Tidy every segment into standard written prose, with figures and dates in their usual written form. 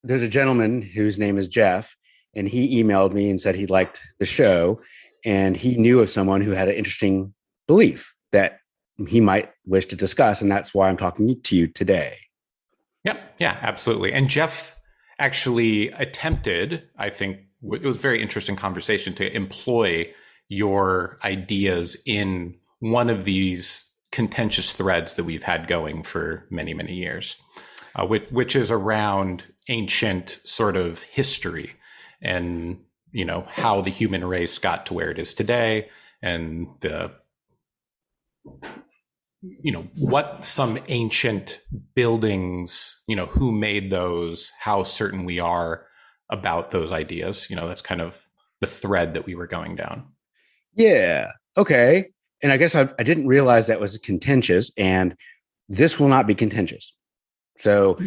there's a gentleman whose name is Geoff, and he emailed me and said he liked the show, and he knew of someone who had an interesting belief that he might wish to discuss, and that's why I'm talking to you today. Yep. Yeah, absolutely. And Geoff actually attempted, I think it was a very interesting conversation to employ your ideas in one of these contentious threads that we've had going for many, many years, which is around ancient sort of history and, how the human race got to where it is today and what some ancient buildings, who made those, how certain we are about those ideas. That's kind of the thread that we were going down. Yeah. Okay. And I guess I didn't realize that was contentious, and this will not be contentious. So,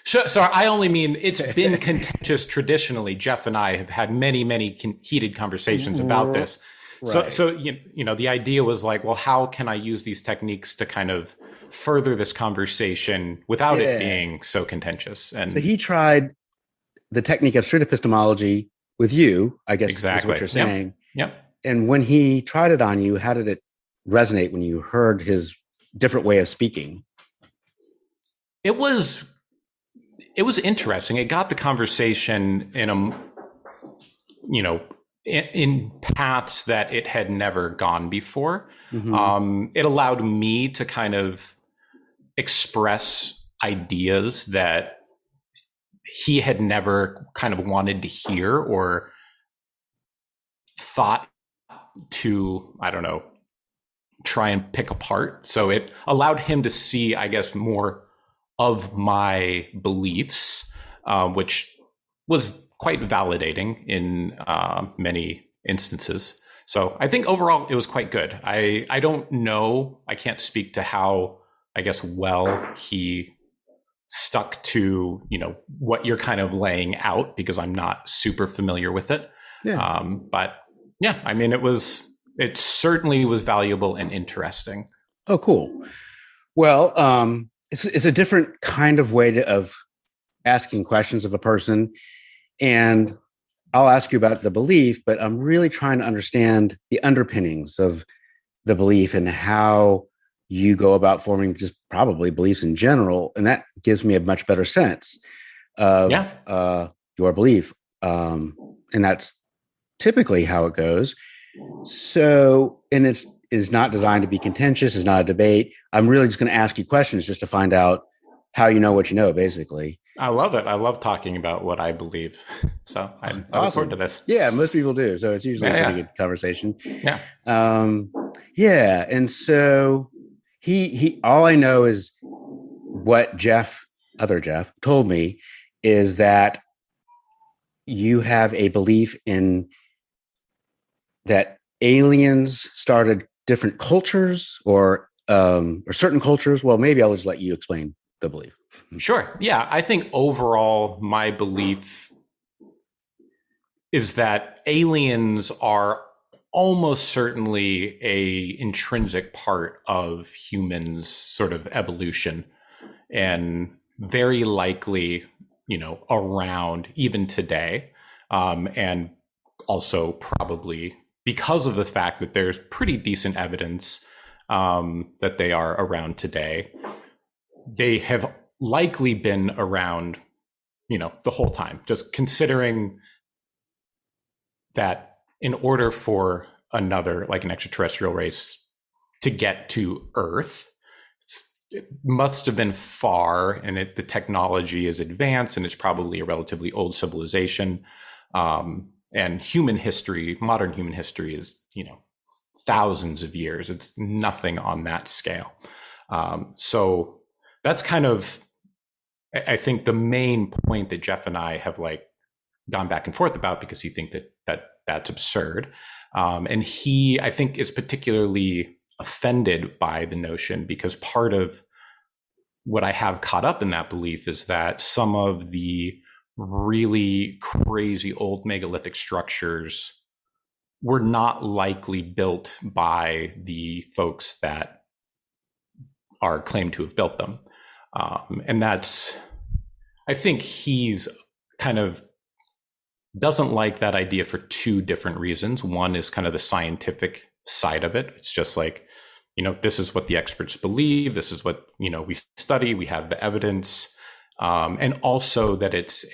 So I only mean it's been contentious traditionally. Geoff and I have had many, many heated conversations about this. Right. So the idea was like, well, how can I use these techniques to kind of further this conversation without it being so contentious? And so he tried the technique of strict epistemology with you, I guess, exactly. Is what you're saying. Yep. And when he tried it on you, how did it resonate when you heard his different way of speaking? It was interesting. It got the conversation in paths that it had never gone before. Mm-hmm. It allowed me to kind of express ideas that he had never kind of wanted to hear or thought to, I don't know, try and pick apart. So it allowed him to see, I guess, more of my beliefs, which was quite validating in many instances. So I think overall it was quite good. I don't know, I can't speak to how, I guess, well he stuck to, what you're kind of laying out, because I'm not super familiar with it. Yeah. But yeah, I mean, it certainly was valuable and interesting. Oh, cool. Well, it's a different kind of way of asking questions of a person. And I'll ask you about the belief, but I'm really trying to understand the underpinnings of the belief and how you go about forming just probably beliefs in general. And that gives me a much better sense of your belief. And that's typically how it goes. So, and it's not designed to be contentious. It's not a debate. I'm really just going to ask you questions just to find out how you know what you know, basically. I love it. I love talking about what I believe. So I look forward to this. Yeah, most people do. So it's usually a pretty good conversation. Yeah. Yeah. And so he all I know is what other Geoff told me is that you have a belief in that aliens started different cultures or certain cultures. Well, maybe I'll just let you explain the belief. Sure. Yeah. I think overall, my belief is that aliens are almost certainly a intrinsic part of humans' sort of evolution, and very likely, around even today. And also probably because of the fact that there's pretty decent evidence that they are around today. They have likely been around, the whole time, just considering that in order for another, like an extraterrestrial race to get to Earth, it must have been far, and the technology is advanced, and it's probably a relatively old civilization. And human history, modern human history is, thousands of years. It's nothing on that scale. So that's kind of, I think, the main point that Geoff and I have gone back and forth about, because you think that's absurd. And he, I think, is particularly offended by the notion, because part of what I have caught up in that belief is that some of the really crazy old megalithic structures were not likely built by the folks that are claimed to have built them. And that's, I think he's kind of doesn't like that idea for two different reasons. One is kind of the scientific side of it. It's just like, this is what the experts believe. This is what, we study. We have the evidence. And also that it's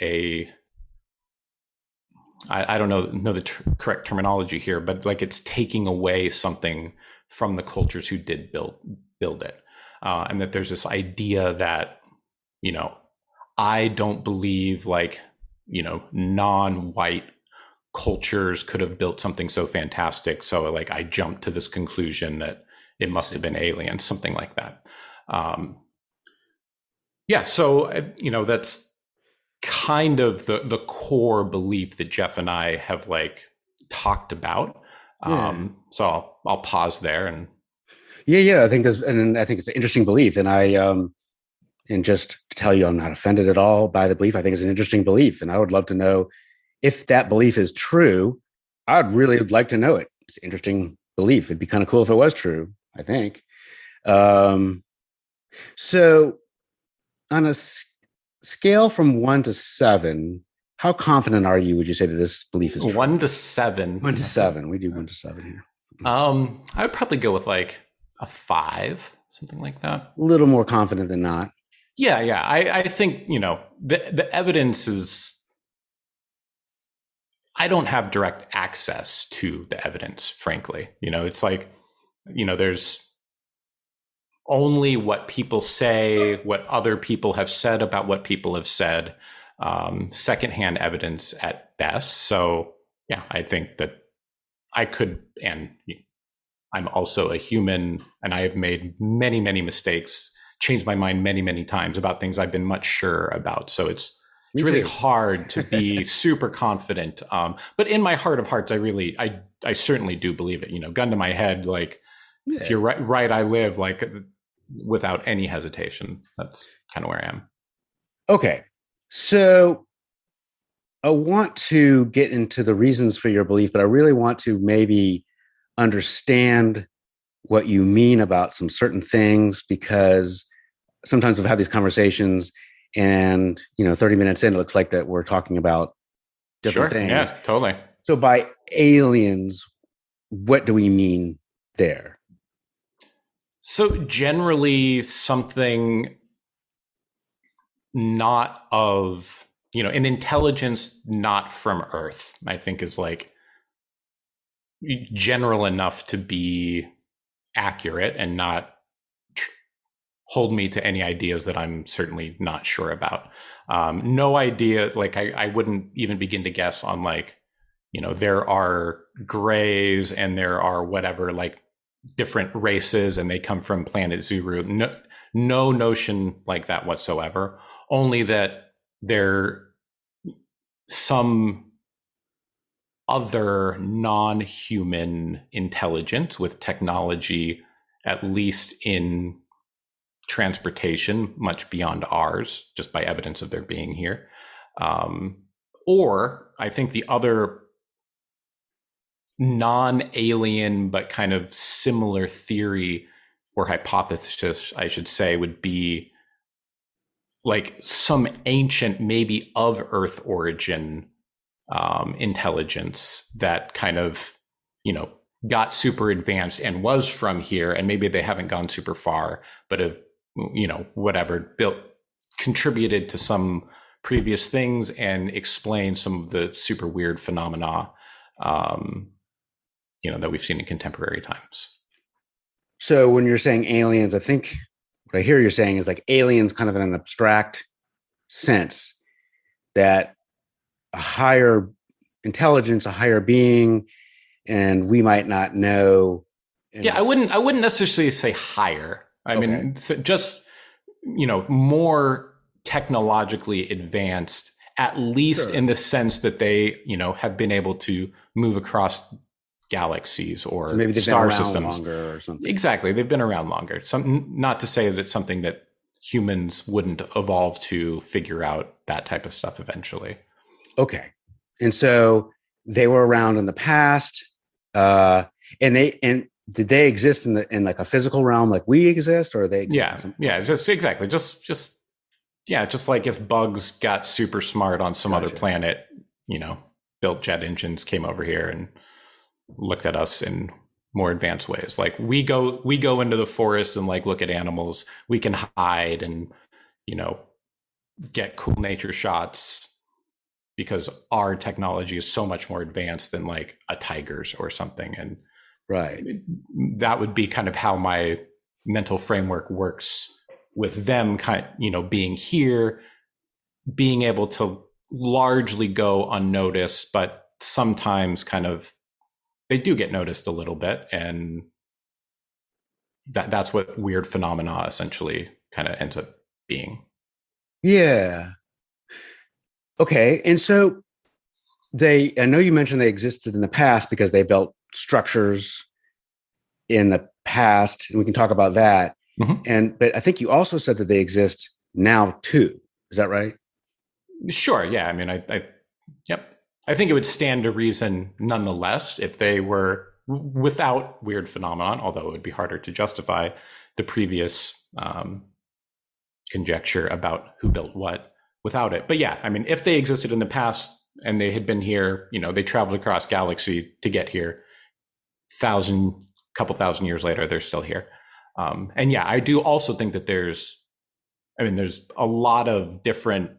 I don't know the correct terminology here, but like it's taking away something from the cultures who did build it. And that there's this idea that, I don't believe like, non-white cultures could have built something so fantastic. So like I jumped to this conclusion that it must have been aliens, something like that. So, that's kind of the core belief that Geoff and I have like talked about. So I'll pause there and. Yeah. I think it's an interesting belief. And and just to tell you, I'm not offended at all by the belief. I think it's an interesting belief. And I would love to know if that belief is true. I'd really like to know it. It's an interesting belief. It'd be kind of cool if it was true, I think. So on a scale from 1 to 7, how confident are you, would you say, that this belief is true? 1 to 7. 1 to 7. We do 1 to 7 here. I would probably go with like a 5, something like that. A little more confident than not. Yeah. I think, the evidence is, I don't have direct access to the evidence, frankly. It's like, there's only what people say, what other people have said about what people have said, secondhand evidence at best. So yeah, I think that I could, and I'm also a human, and I have made many, many mistakes, changed my mind many, many times about things I've been much sure about. So it's really hard to be super confident. But in my heart of hearts, I certainly do believe it. Gun to my head, like if you're right, I live, like without any hesitation. That's kind of where I am. Okay. So I want to get into the reasons for your belief, but I really want to maybe understand what you mean about some certain things, because sometimes we've had these conversations and 30 minutes in, it looks like that we're talking about different things. Yeah, totally. So by aliens, what do we mean there? So generally something not of, an intelligence not from Earth, I think is like general enough to be accurate and not hold me to any ideas that I'm certainly not sure about. No idea, like I wouldn't even begin to guess on like, there are grays and there are whatever, like different races and they come from planet Zuru. No notion like that whatsoever. Only that they're some other non-human intelligence with technology, at least in transportation, much beyond ours, just by evidence of their being here. Or I think the other non-alien but kind of similar theory or hypothesis, I should say, would be like some ancient, maybe of Earth origin intelligence that kind of, got super advanced and was from here, and maybe they haven't gone super far, but have, contributed to some previous things and explained some of the super weird phenomena, that we've seen in contemporary times. So when you're saying aliens, I think what I hear you're saying is like aliens kind of in an abstract sense, that a higher intelligence, a higher being, and we might not know. Yeah, I wouldn't necessarily say higher. I mean, just, more technologically advanced, at least in the sense that they, have been able to move across galaxies or maybe they've star been around systems longer or something. Exactly. They've been around longer. Not to say that something that humans wouldn't evolve to figure out that type of stuff eventually. Okay. And so they were around in the past, and did they exist in like a physical realm like we exist, or they exist? Yeah. Just exactly. Just Yeah, just like if bugs got super smart on some other Gotcha. planet, you know, built jet engines, came over here and looked at us in more advanced ways. Like we go into the forest and like look at animals. We can hide and, you know, get cool nature shots because our technology is so much more advanced than like a tiger's or something. And Right. that would be kind of how my mental framework works with them being here, being able to largely go unnoticed, but sometimes kind of they do get noticed a little bit, and that's what weird phenomena essentially kind of ends up being. Yeah. Okay. And so I know you mentioned they existed in the past because they built structures in the past, and we can talk about that. Mm-hmm. But I think you also said that they exist now too. Is that right? Sure. Yeah. I mean, yep. I think it would stand to reason nonetheless if they were without weird phenomenon, although it would be harder to justify the previous conjecture about who built what without it. But yeah, I mean, if they existed in the past and they had been here, they traveled across galaxy to get here, couple thousand years later, they're still here. And yeah, I do also think that there's a lot of different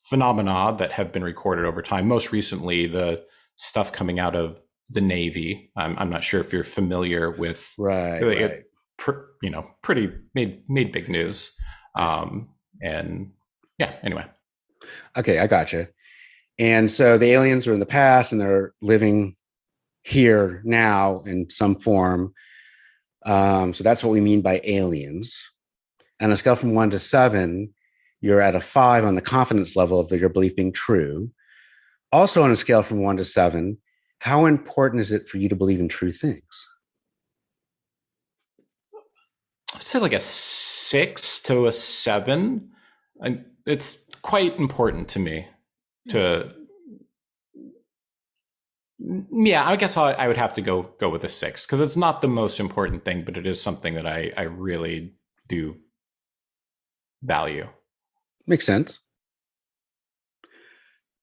phenomena that have been recorded over time. Most recently, the stuff coming out of the Navy. I'm not sure if you're familiar with Right. it. Pretty made big news. And yeah, anyway. Okay, I gotcha. And so the aliens are in the past and they're living here now in some form. So that's what we mean by aliens. On a scale from 1 to 7, you're at a 5 on the confidence level of your belief being true. Also, on a scale from 1 to 7, how important is it for you to believe in true things? I'd say like a 6 to a 7. And it's quite important to me to. Yeah, I guess I would have to go with a 6 because it's not the most important thing, but it is something that I really do value. Makes sense.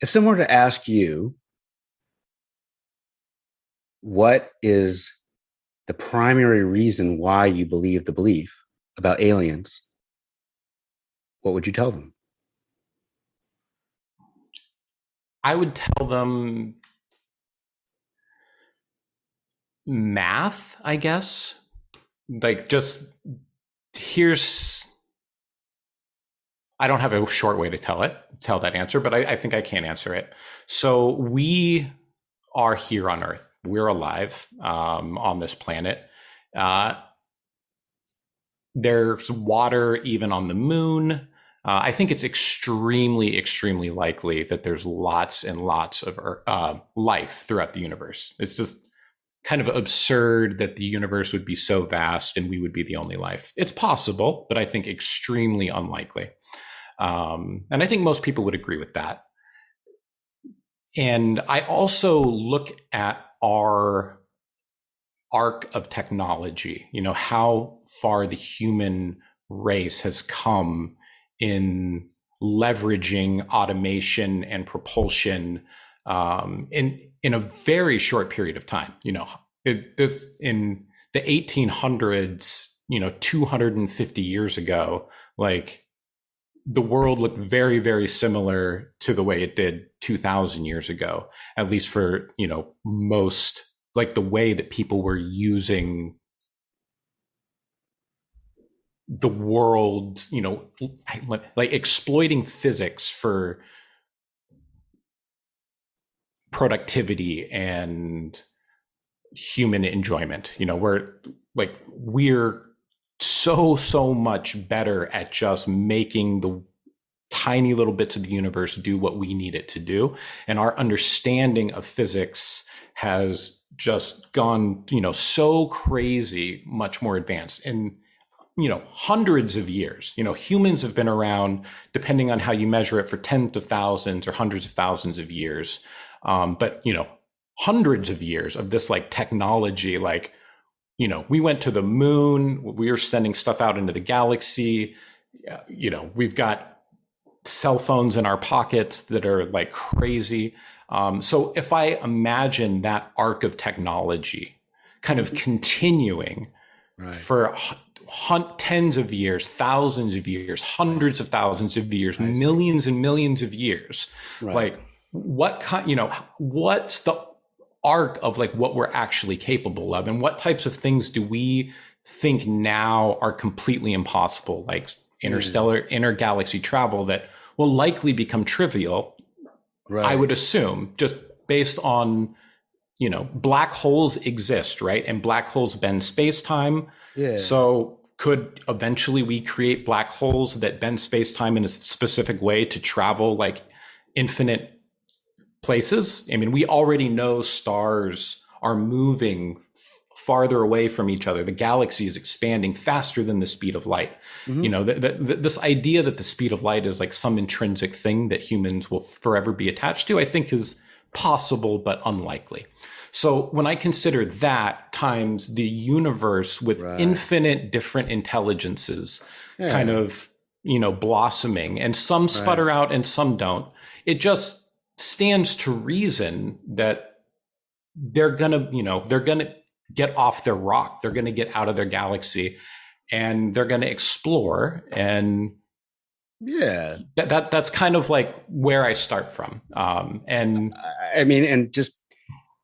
If someone were to ask you, what is the primary reason why you believe the belief about aliens, what would you tell them? I would tell them math, I guess. Like, just here's. I don't have a short way to tell that answer, but I think I can answer it. So we are here on Earth. We're alive on this planet. There's water even on the moon. I think it's extremely, extremely likely that there's lots and lots of life throughout the universe. It's just kind of absurd that the universe would be so vast and we would be the only life. It's possible, but I think extremely unlikely. And I think most people would agree with that. And I also look at our arc of technology, how far the human race has come in leveraging automation and propulsion in a very short period of time. In the 1800s, 250 years ago, like the world looked very, very similar to the way it did 2000 years ago, at least for, most, like the way that people were using the world, like exploiting physics for productivity and human enjoyment. We're so much better at just making the tiny little bits of the universe do what we need it to do. And our understanding of physics has just gone, so crazy, much more advanced. And, hundreds of years, humans have been around, depending on how you measure it, for tens of thousands or hundreds of thousands of years. But, hundreds of years of this like technology, like, we went to the moon, we were sending stuff out into the galaxy. we've got cell phones in our pockets that are like crazy. So if I imagine that arc of technology kind of continuing Right. for tens of years, thousands of years, hundreds of thousands of years, I see. millions and millions of years, Right. like what kind, what's the arc of like what we're actually capable of, and what types of things do we think now are completely impossible, like Yeah. interstellar, intergalaxy travel that will likely become trivial, I Right. would assume, just based on, black holes exist, right? And black holes bend space time. Yeah. So could eventually we create black holes that bend space time in a specific way to travel like infinite places? I mean, we already know stars are moving farther away from each other. The galaxy is expanding faster than the speed of light. Hmm. This idea that the speed of light is like some intrinsic thing that humans will forever be attached to, I think is possible, but unlikely. So when I consider that times the universe with Right. infinite different intelligences kind Yeah. of, blossoming, and some Right. sputter out and some don't, it just stands to reason that they're gonna get off their rock. They're gonna get out of their galaxy and they're gonna explore. And Yeah. that's kind of like where I start from. And I mean, and just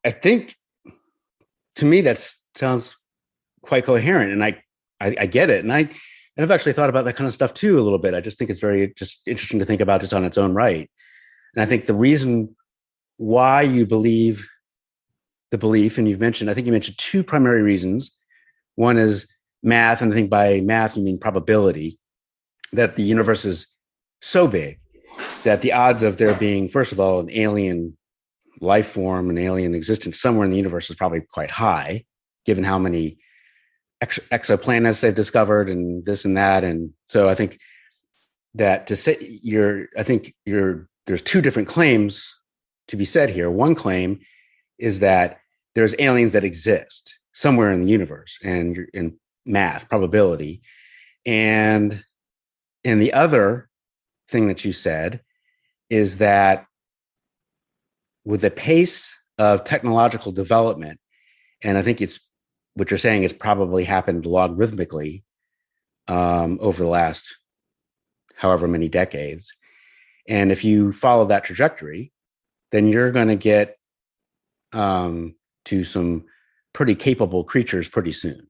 I think to me that sounds quite coherent, and I get it, and I've actually thought about that kind of stuff too a little bit. I just think it's very just interesting to think about just on its own right, and I think the reason why you believe the belief, and I think you mentioned two primary reasons. One is math, and I think by math you mean probability, that the universe is so big that the odds of there being, first of all, an alien life form, an alien existence somewhere in the universe is probably quite high, given how many exoplanets they've discovered and this and that. And so I think that to say there's two different claims to be said here. One claim is that there's aliens that exist somewhere in the universe, and in math probability. And the other thing that you said is that with the pace of technological development, and I think it's what you're saying, it's probably happened logarithmically over the last however many decades. And if you follow that trajectory, then you're going to get to some pretty capable creatures pretty soon.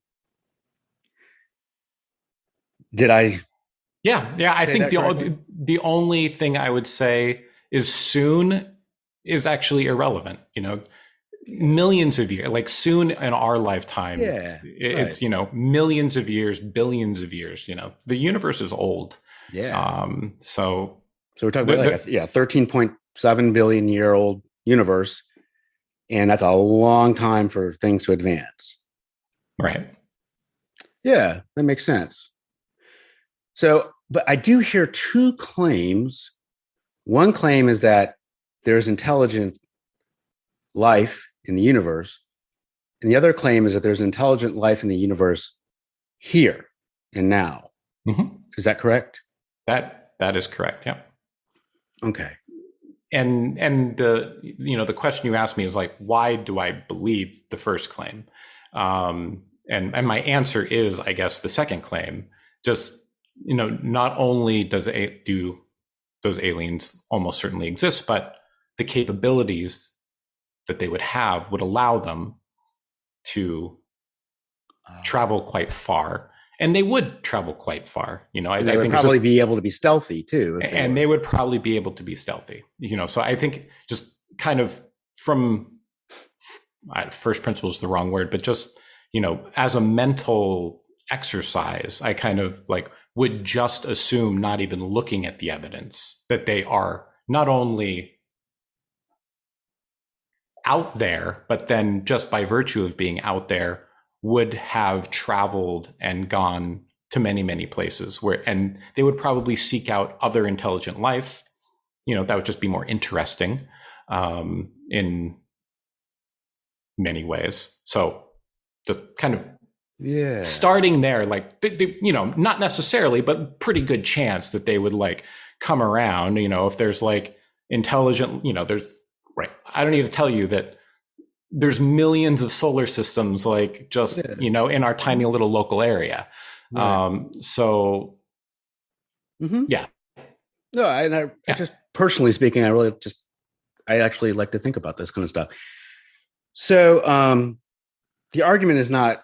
Did I yeah, I say think that correctly? the only thing I would say is soon is actually irrelevant. Millions of years, like soon in our lifetime, Yeah, right. it's millions of years, billions of years. The universe is old. Yeah. So So we're talking the, about like the 13.7 billion year old universe, and that's a long time for things to advance. right. Yeah, that makes sense. So, but I do hear two claims. One claim is that there's intelligent life in the universe, and the other claim is that there's intelligent life in the universe here and now. Hmm. Is that correct? That is correct. Yeah. Okay. And the question you asked me is like, why do I believe the first claim? And my answer is, I guess, the second claim. Just not only do those aliens almost certainly exist, but the capabilities that they would have would allow them to travel quite far, and they would travel quite far. And they I would think it's probably just, be able to be stealthy too if they and they were. would probably be able to be stealthy. So I think just kind of from first principles is the wrong word, but just as a mental exercise, I kind of like would just assume, not even looking at the evidence, that they are not only out there, but then just by virtue of being out there, would have traveled and gone to many, many places and they would probably seek out other intelligent life. That would just be more interesting in many ways. So just kind of Yeah. starting there, like not necessarily, but pretty good chance that they would like come around. If there's like intelligent, there's right. I don't need to tell you that there's millions of solar systems, like just Yeah. in our tiny little local area. Right. So Mm-hmm. yeah, No, I yeah. just personally speaking, I actually like to think about this kind of stuff. So the argument is not,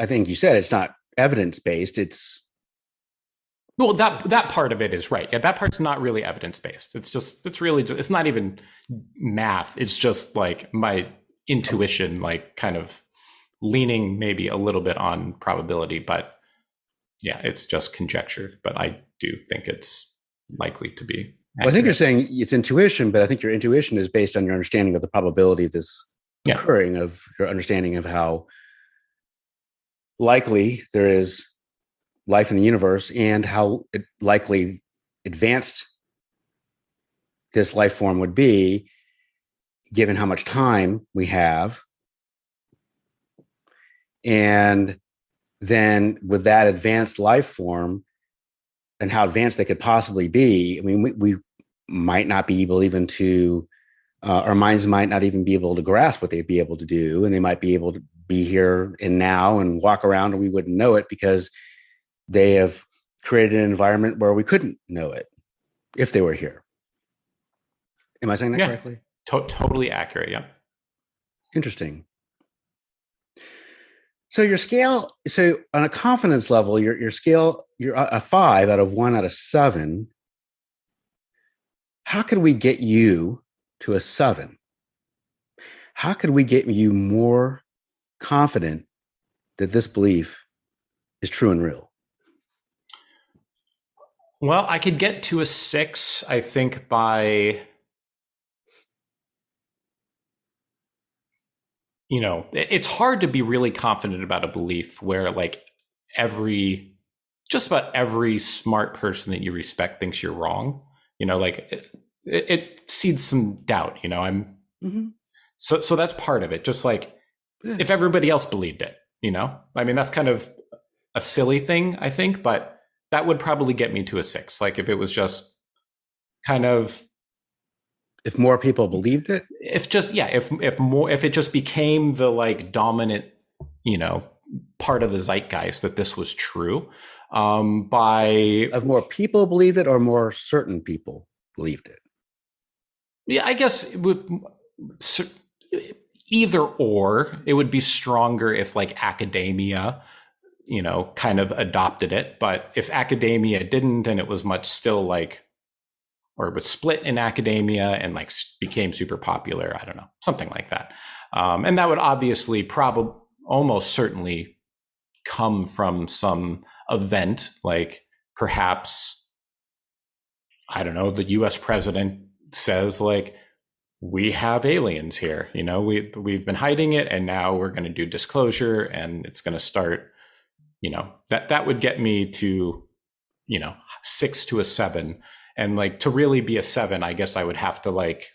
I think you said it's not evidence based. Well, that part of it is right. Yeah, that part's not really evidence based. It's really just, it's not even math. It's just like my intuition, like kind of leaning maybe a little bit on probability, but yeah, it's just conjecture. But I do think it's likely to be well, I think you're accurate. saying it's intuition, but I think your intuition is based on your understanding of the probability of this Yeah, occurring, of your understanding of how likely there is life in the universe and how likely advanced this life form would be given how much time we have. And then with that advanced life form and how advanced they could possibly be, I mean, we might not be able even to, our minds might not even be able to grasp what they'd be able to do. And they might be able to be here and now and walk around and we wouldn't know it because they have created an environment where we couldn't know it if they were here. Am I saying that yeah, correctly? totally accurate. Yeah. Interesting. So your scale, so on a confidence level, your scale, you're a 5 out of 1 out of 7. How could we get you to a 7? How could we get you more confident that this belief is true and real? Well, I could get to a 6, I think, by it's hard to be really confident about a belief where like every just about every smart person that you respect thinks you're wrong. Like it seeds some doubt. I'm Mm-hmm. so that's part of it. Just like Yeah. if everybody else believed it. I mean, that's kind of a silly thing, I think, but that would probably get me to a 6. Like if it was just kind of If more people believed it, if just yeah if it just became the like dominant you know part of the zeitgeist that this was true by if more people believed it or more certain people believed it. yeah, I guess it would either or. It would be stronger if like academia kind of adopted it, but if academia didn't and it was much still like or it was split in academia and like became super popular, I don't know, something like that. And that would obviously probably almost certainly come from some event, like perhaps, I don't know, the US president says like, we have aliens here, we've been hiding it and now we're going to do disclosure and it's going to start, that would get me to, 6 to a 7. And like to really be a 7, I guess I would have to like,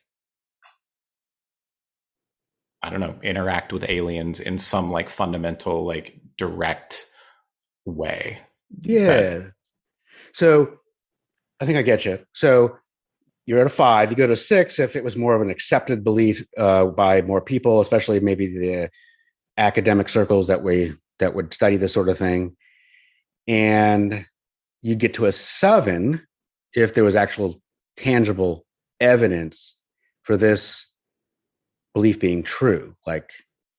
I don't know, interact with aliens in some like fundamental, like direct way. That Yeah. So I think I get you. So you're at a 5. You go to 6 if it was more of an accepted belief by more people, especially maybe the academic circles that would study this sort of thing. And you get to a 7 if there was actual tangible evidence for this belief being true, like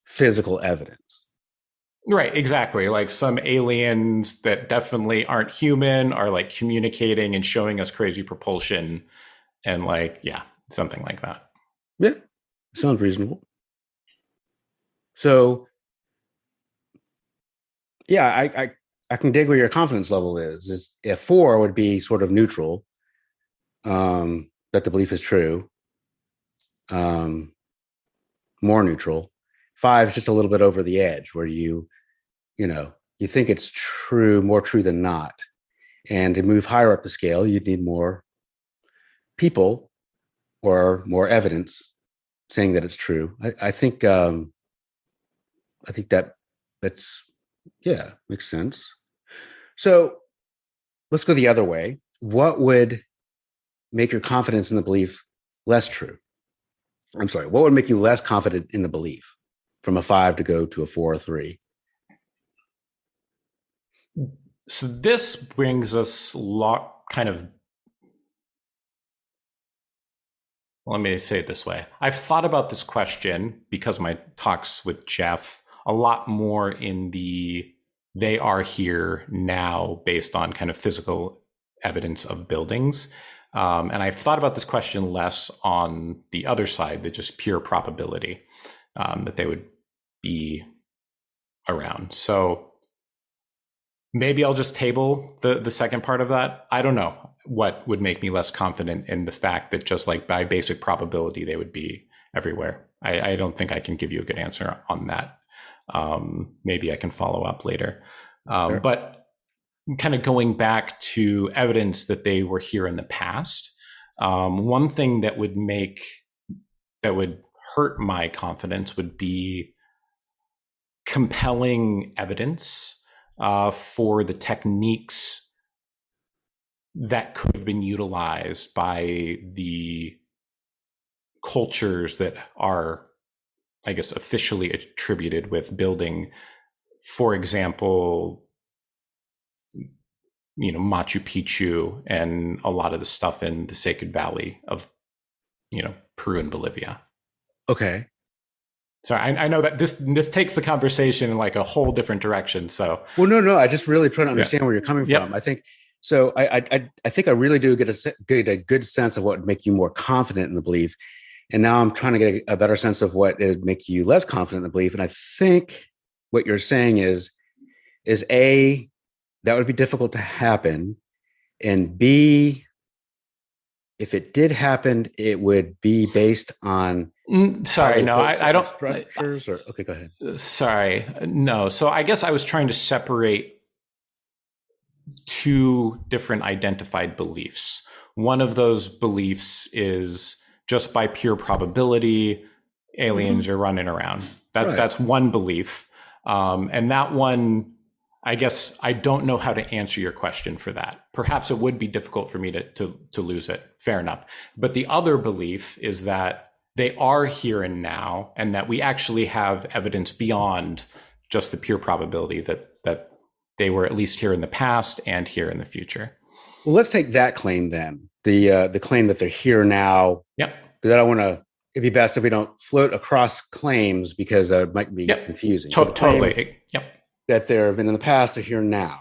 physical evidence. right, exactly. Like some aliens that definitely aren't human are like communicating and showing us crazy propulsion and like, yeah, something like that. Yeah, sounds reasonable. So yeah, I can dig where your confidence level is. Is a 4 would be sort of neutral, that the belief is true, um, more neutral. 5 is just a little bit over the edge where you think it's true, more true than not. And to move higher up the scale, you'd need more people or more evidence saying that it's true. I think that that's Yeah, makes sense. So let's go the other way. What would make your confidence in the belief less true? I'm sorry, what would make you less confident in the belief from a five to go to a four or three? So this brings us kind of, let me say it this way. I've thought about this question because of my talks with Geoff a lot more in the they are here now based on kind of physical evidence of buildings. And I've thought about this question less on the other side, the just pure probability that they would be around. So maybe I'll just table the second part of that. I don't know what would make me less confident in the fact that just like by basic probability, they would be everywhere. I don't think I can give you a good answer on that. Maybe I can follow up later. Sure. But kind of going back to evidence that they were here in the past, one thing that would hurt my confidence would be compelling evidence for the techniques that could have been utilized by the cultures that are, I guess, officially attributed with building, for example, Machu Picchu and a lot of the stuff in the Sacred Valley of, Peru and Bolivia. Okay. So I know that this takes the conversation in like a whole different direction. So, well, no, I just really trying to understand where you're coming yep. from. I think so. I think I really do get a good sense of what would make you more confident in the belief, and now I'm trying to get a better sense of what would make you less confident in the belief. And I think what you're saying is A, that would be difficult to happen, and B, if it did happen, it would be based on. Sorry, no, I don't. Structures or okay, go ahead. Sorry, no. So I guess I was trying to separate two different identified beliefs. One of those beliefs is just by pure probability, aliens are running around. That's one belief, and that one, I guess I don't know how to answer your question for that. Perhaps it would be difficult for me to lose it. Fair enough. But the other belief is that they are here and now, and that we actually have evidence beyond just the pure probability that they were at least here in the past and here in the future. Well, let's take that claim then. The claim that they're here now. Yep. Because I don't want to. It'd be best if we don't float across claims because it might be confusing. Totally. Yep. That there have been in the past are here now.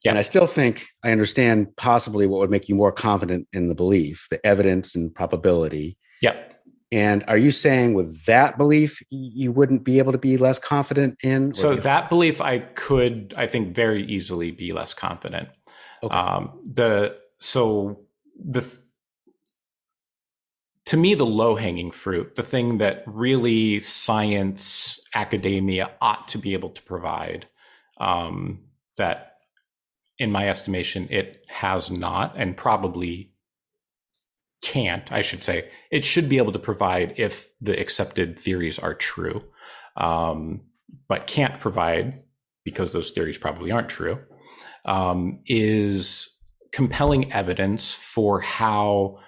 Yep. And I still think I understand possibly what would make you more confident in the belief, the evidence and probability. Yep. And are you saying with that belief, you wouldn't be able to be less confident in? So that belief, I think, very easily be less confident. Okay. To me, the low-hanging fruit, the thing that really science, academia ought to be able to provide, that, in my estimation, it has not, and probably can't, I should say. It should be able to provide if the accepted theories are true, but can't provide because those theories probably aren't true, is compelling evidence for how,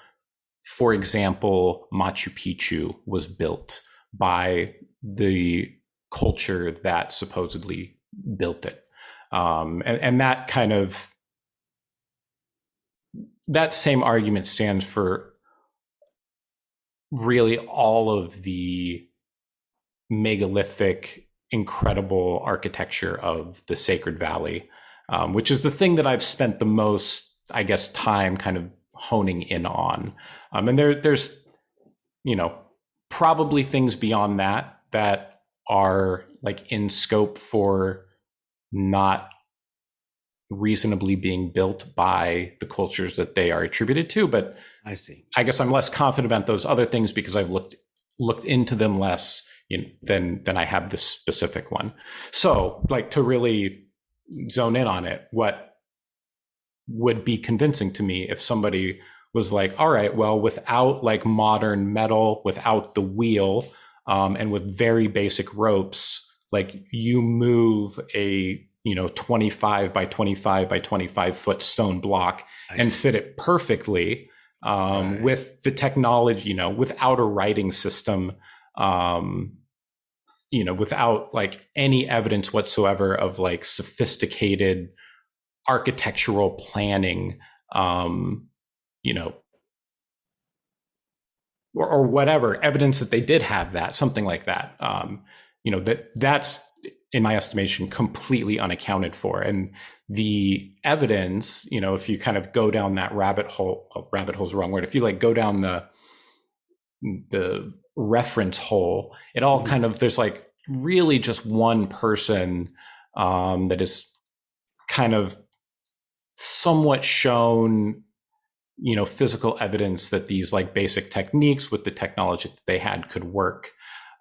for example, Machu Picchu was built by the culture that supposedly built it. And that kind of, that same argument stands for really all of the megalithic, incredible architecture of the Sacred Valley, which is the thing that I've spent the most, I guess, time kind of honing in on. And there's, probably things beyond that are like in scope for not reasonably being built by the cultures that they are attributed to. But I see. I guess I'm less confident about those other things because I've looked into them less than I have this specific one. So, like, to really zone in on it, what would be convincing to me if somebody was like, all right, well, without like modern metal, without the wheel, and with very basic ropes, like you move a 25 by 25 by 25 foot stone block and fit it perfectly with the technology, without a writing system, without like any evidence whatsoever of like sophisticated architectural planning, or whatever evidence that they did have that, something like that. That's in my estimation completely unaccounted for. And the evidence, if you kind of go down that rabbit hole, rabbit hole's the wrong word. If you like go down the reference hole, it all kind of, there's like really just one person that is kind of somewhat shown physical evidence that these like basic techniques with the technology that they had could work.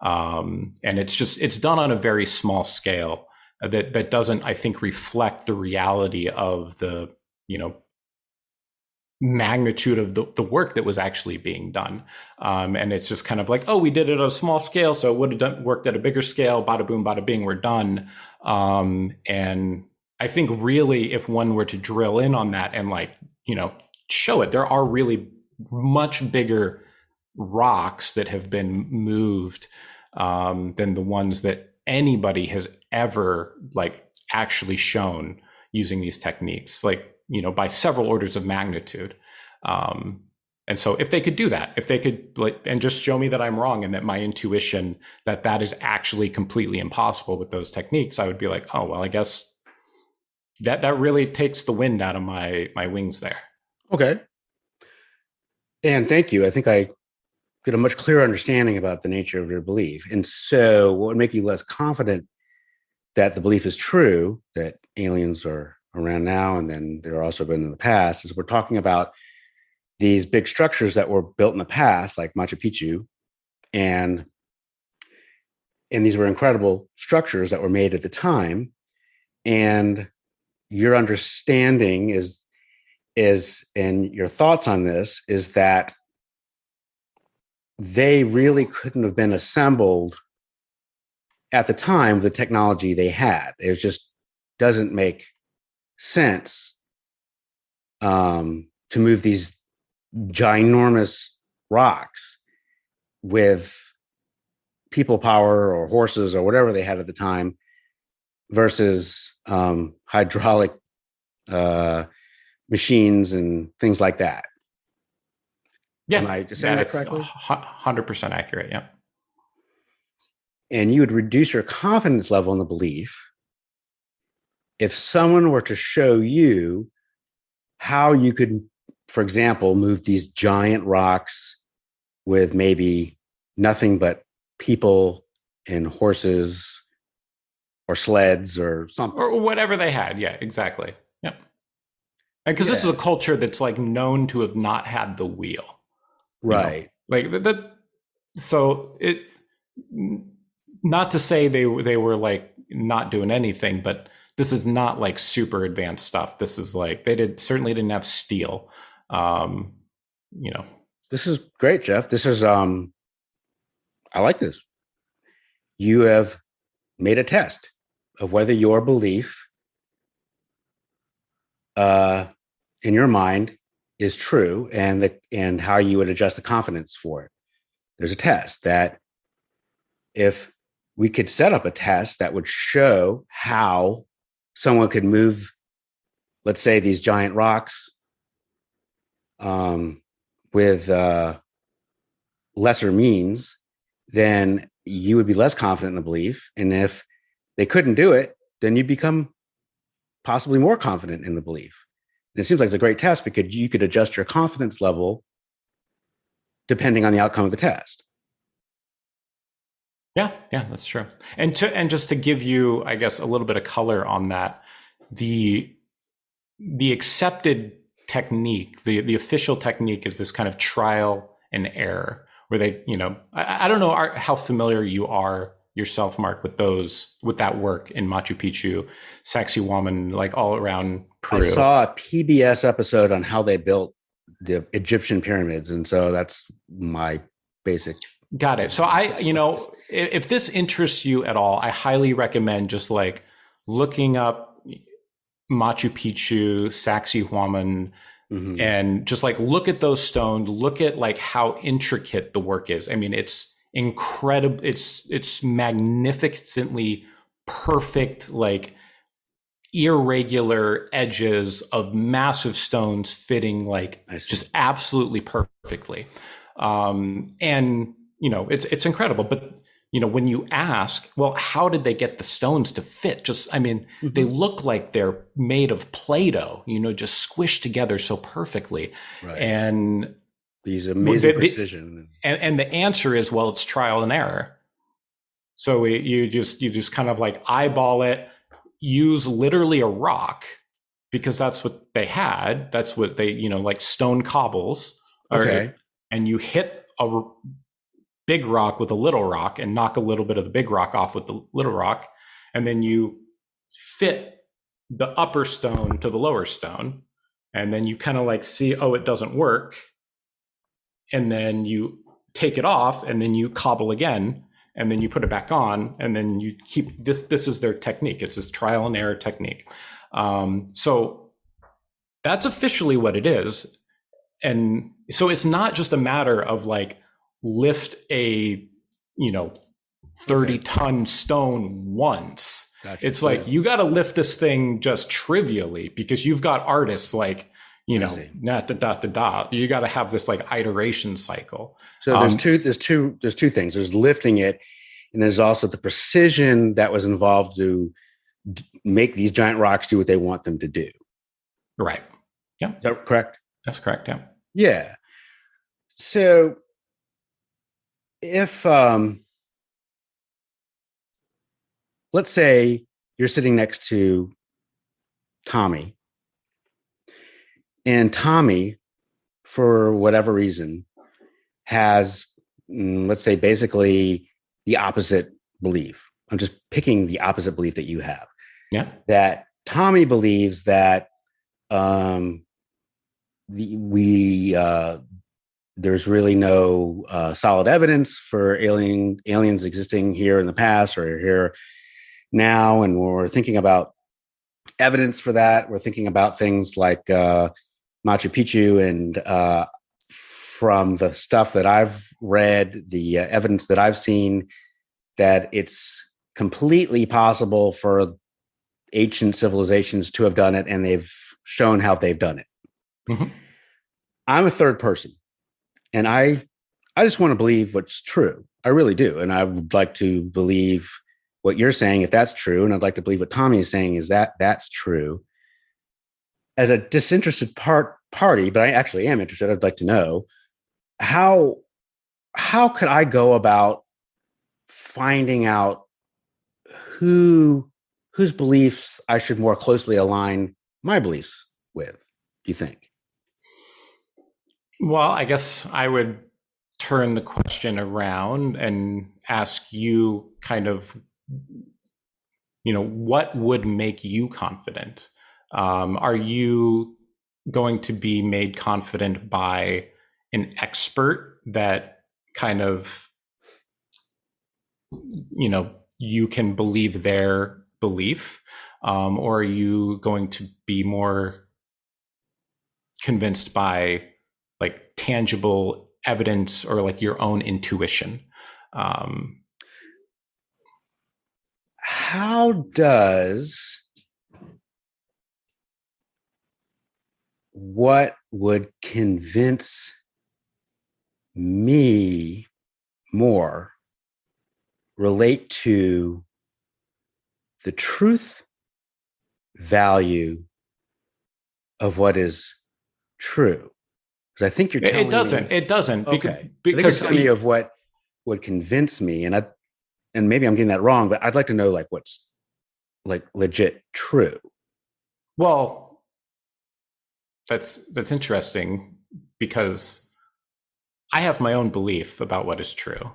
And it's done on a very small scale that doesn't, I think, reflect the reality of the, magnitude of the work that was actually being done. And it's just kind of like, oh, we did it on a small scale, so it would have worked at a bigger scale, bada boom, bada bing, we're done. And I think really if one were to drill in on that and like, show it, there are really much bigger rocks that have been moved than the ones that anybody has ever like actually shown using these techniques, like, by several orders of magnitude. And so if they could do that, if they could like, and just show me that I'm wrong and that my intuition that is actually completely impossible with those techniques, I would be like, oh, well, I guess that really takes the wind out of my wings there. Okay. And thank you. I think I get a much clearer understanding about the nature of your belief. And so what would make you less confident that the belief is true, that aliens are around now, and then there are also been in the past, is we're talking about these big structures that were built in the past, like Machu Picchu. And these were incredible structures that were made at the time. And your understanding is and your thoughts on this is that they really couldn't have been assembled at the time with the technology they had. It just doesn't make sense to move these ginormous rocks with people power or horses or whatever they had at the time versus hydraulic machines and things like that. Yeah. Am I just saying that correctly? 100% accurate. Yeah. And you would reduce your confidence level in the belief if someone were to show you how you could, for example, move these giant rocks with maybe nothing but people and horses or sleds or something. Or whatever they had. Yeah, exactly. Yeah. Because this is a culture that's like known to have not had the wheel. Right. Like that. So it, not to say they were like not doing anything, but this is not like super advanced stuff. This is like, certainly didn't have steel. This is great, Geoff. This is, I like this. You have made a test of whether your belief in your mind is true and how you would adjust the confidence for it. There's a test that if we could set up a test that would show how someone could move, let's say, these giant rocks with lesser means, then you would be less confident in the belief. And if they couldn't do it, then you become possibly more confident in the belief. And it seems like it's a great test because you could adjust your confidence level depending on the outcome of the test. Yeah, that's true. And just to give you, I guess, a little bit of color on that, the accepted technique, the official technique is this kind of trial and error, where they, I don't know how familiar you are yourself, Mark, with that work in Machu Picchu, Sacsayhuaman, like all around Peru. I saw a PBS episode on how they built the Egyptian pyramids, and so that's my basic. Got it. So if this interests you at all, I highly recommend just like looking up Machu Picchu, Sacsayhuaman, Hmm. and just like look at those stones, look at like how intricate the work is. I mean, it's incredible. It's magnificently perfect, like irregular edges of massive stones fitting like I see. just absolutely perfectly. And it's incredible. But when you ask, well, how did they get the stones to fit? Just, I mean, they Hmm. look like they're made of Play-Doh, just squished together so perfectly. Right. And These the, amazing the precision. and the answer is, well, it's trial and error. So you just kind of like eyeball it, use literally a rock because that's what they had. That's what they, like stone cobbles, or Okay. and you hit a big rock with a little rock and knock a little bit of the big rock off with the little rock, and then you fit the upper stone to the lower stone, and then you kind of like see, oh, it doesn't work, and then you take it off, and then you cobble again, and then you put it back on, and then you keep this is their technique. It's this trial and error technique. So that's officially what it is. And so it's not just a matter of like lift a 30 Okay. ton stone once. Gotcha. It's So like you got to lift this thing just trivially because you've got artists like, I see. not the dot the dot. You got to have this like iteration cycle. So there's two things. There's lifting it, and there's also the precision that was involved to make these giant rocks do what they want them to do. Right. Yeah, Is that correct? that's correct. Yeah. Yeah. So if let's say you're sitting next to Tommy, and Tommy, for whatever reason, has let's say basically the opposite belief. I'm just picking the opposite belief that you have. Yeah. That Tommy believes that um, we there's really no solid evidence for aliens existing here in the past or here now, and we're thinking about evidence for that. We're thinking about things like Machu Picchu, and from the stuff that I've read, the evidence that I've seen, that it's completely possible for ancient civilizations to have done it, and they've shown how they've done it. Mm-hmm. I'm a third person, and I just want to believe what's true. I really do, and I would like to believe what you're saying if that's true, and I'd like to believe what Tommy is saying is that that's true. As a disinterested party, but I actually am interested. I'd like to know how could I go about finding out who whose beliefs I should more closely align my beliefs with, do you think? Well, I guess I would turn the question around and ask you kind of, what would make you confident? Are you going to be made confident by an expert that kind of, you can believe their belief? Or are you going to be more convinced by like tangible evidence or like your own intuition? How does what would convince me more relate to the truth value of what is true? Because I think you're telling It doesn't. me, It doesn't. okay, I think you're Because telling me of what would convince me, and maybe I'm getting that wrong, but I'd like to know like what's like legit true. well, that's interesting because I have my own belief about what is true,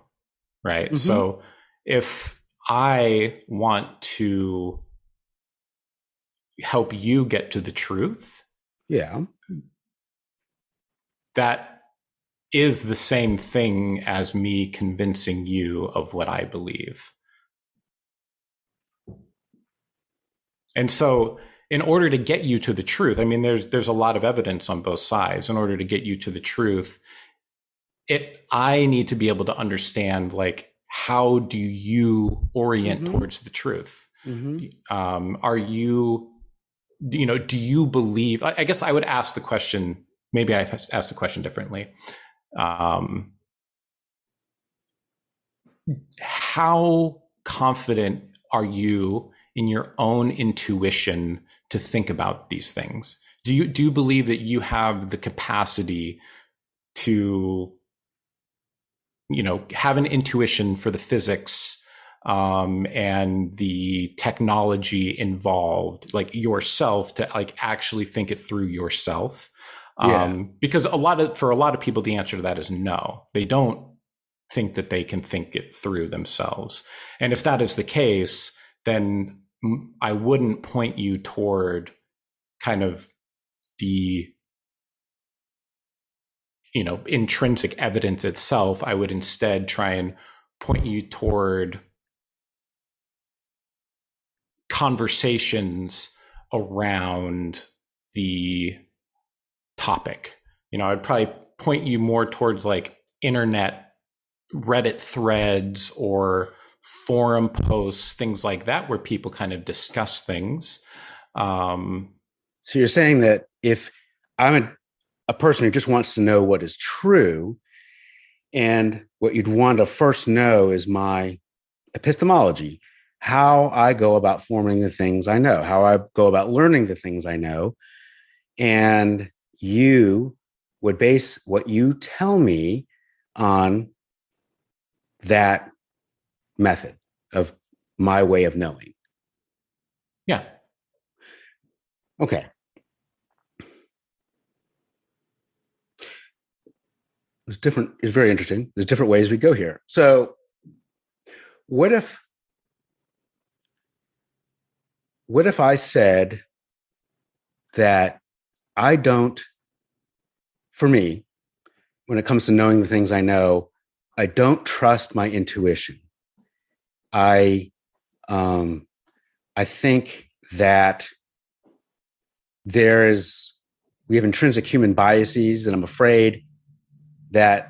right? Mm-hmm. So if I want to help you get to the truth, Yeah. that is the same thing as me convincing you of what I believe. And so in order to get you to the truth, I mean, there's a lot of evidence on both sides. In order to get you to the truth, I need to be able to understand, like, how do you orient Mm-hmm. towards the truth? Mm-hmm. Are you, do you believe? I guess I would ask the question. Maybe I ask the question differently. How confident are you in your own intuition to think about these things? Do you believe that you have the capacity to, have an intuition for the physics, and the technology involved, like yourself, to like actually think it through yourself? Yeah. Because for a lot of people, the answer to that is no. They don't think that they can think it through themselves. And if that is the case, then I wouldn't point you toward kind of the, intrinsic evidence itself. I would instead try and point you toward conversations around the topic. I'd probably point you more towards like internet, Reddit threads, or forum posts, things like that, where people kind of discuss things. So you're saying that if I'm a person who just wants to know what is true, and what you'd want to first know is my epistemology, how I go about forming the things I know, how I go about learning the things I know. And you would base what you tell me on that method of my way of knowing. Yeah. Okay. It's very interesting. There's different ways we go here. So what if I said that I don't, for me, when it comes to knowing the things I know, I don't trust my intuition. I think that we have intrinsic human biases, and I'm afraid that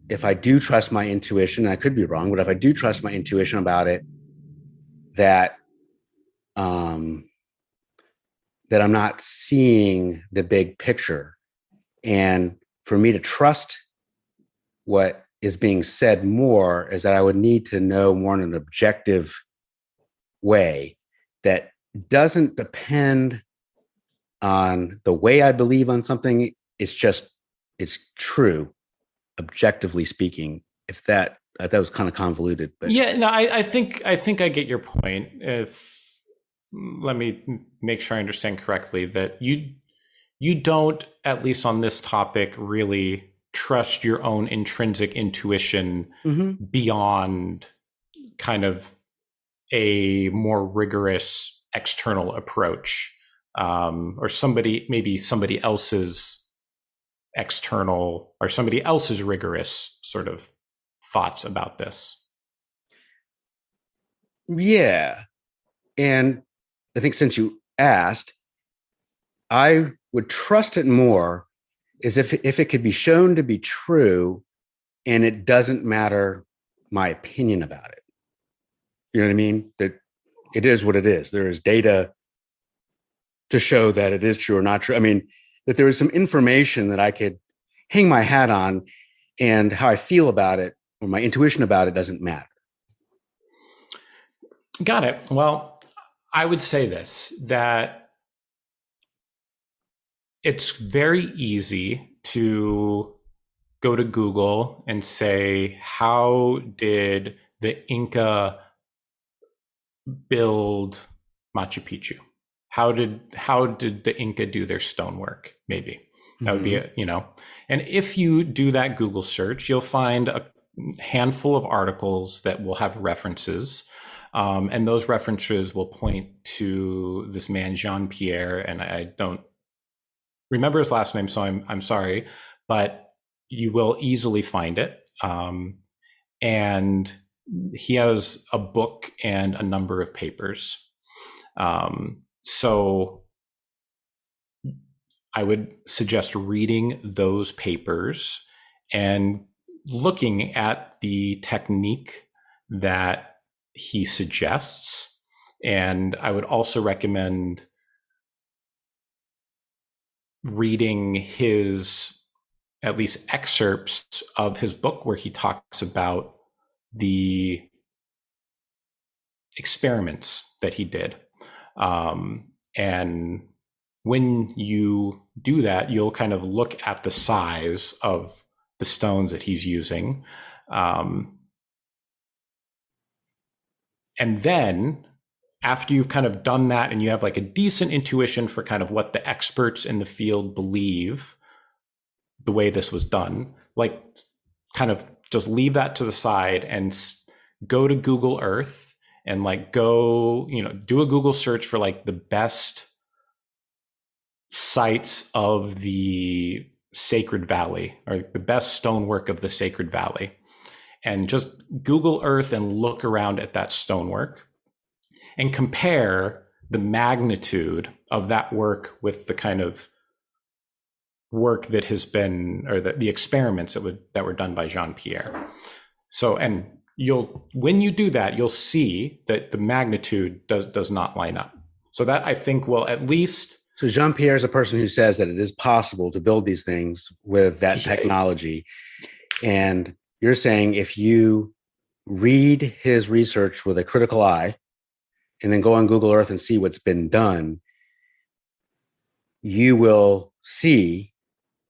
if I do trust my intuition, and I could be wrong, but if I do trust my intuition about it, that that I'm not seeing the big picture. And for me to trust what is being said more is that I would need to know more in an objective way that doesn't depend on the way I believe on something. It's true, objectively speaking. If that was kind of convoluted, but Yeah, no, I think I get your point. If Let me make sure I understand correctly, that you don't, at least on this topic, really trust your own intrinsic intuition mm-hmm. beyond kind of a more rigorous external approach, or maybe somebody else's external, or somebody else's rigorous sort of thoughts about this. Yeah. And I think since you asked, I would trust it more is if it could be shown to be true and it doesn't matter my opinion about it. You know what I mean? That it is what it is. There is data to show that it is true or not true. I mean, that there is some information that I could hang my hat on, and how I feel about it or my intuition about it doesn't matter. Got it. Well, I would say this, that it's very easy to go to Google and say, how did the Inca build Machu Picchu? How did the Inca do their stonework? Maybe that would be and if you do that Google search, you'll find a handful of articles that will have references. And those references will point to this man, Jean-Pierre, and I don't remember his last name, so I'm sorry, but you will easily find it. And he has a book and a number of papers. So I would suggest reading those papers and looking at the technique that he suggests. And I would also recommend reading his, at least excerpts of his book where he talks about the experiments that he did. And when you do that, you'll kind of look at the size of the stones that he's using. And then after you've kind of done that and you have like a decent intuition for kind of what the experts in the field believe the way this was done, like kind of just leave that to the side and go to Google Earth and like go, do a Google search for like the best sites of the Sacred Valley or the best stonework of the Sacred Valley. And just Google Earth and look around at that stonework and compare the magnitude of that work with the kind of work that has been, or the experiments that were done by Jean-Pierre. So, and when you do that, you'll see that the magnitude does not line up. So that I think will at least. So Jean-Pierre is a person who says that it is possible to build these things with that technology. And you're saying if you read his research with a critical eye and then go on Google Earth and see what's been done, you will see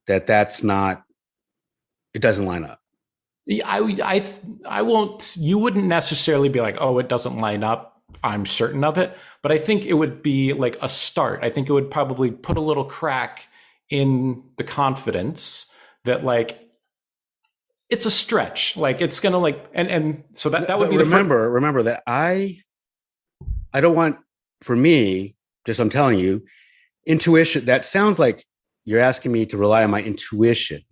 that it doesn't line up. I won't, you wouldn't necessarily be like, oh, it doesn't line up. I'm certain of it, but I think it would be like a start. I think it would probably put a little crack in the confidence that like, it's a stretch. Like it's going to like, and so that would be remember that I don't want, for me, just I'm telling you, intuition, that sounds like you're asking me to rely on my intuition.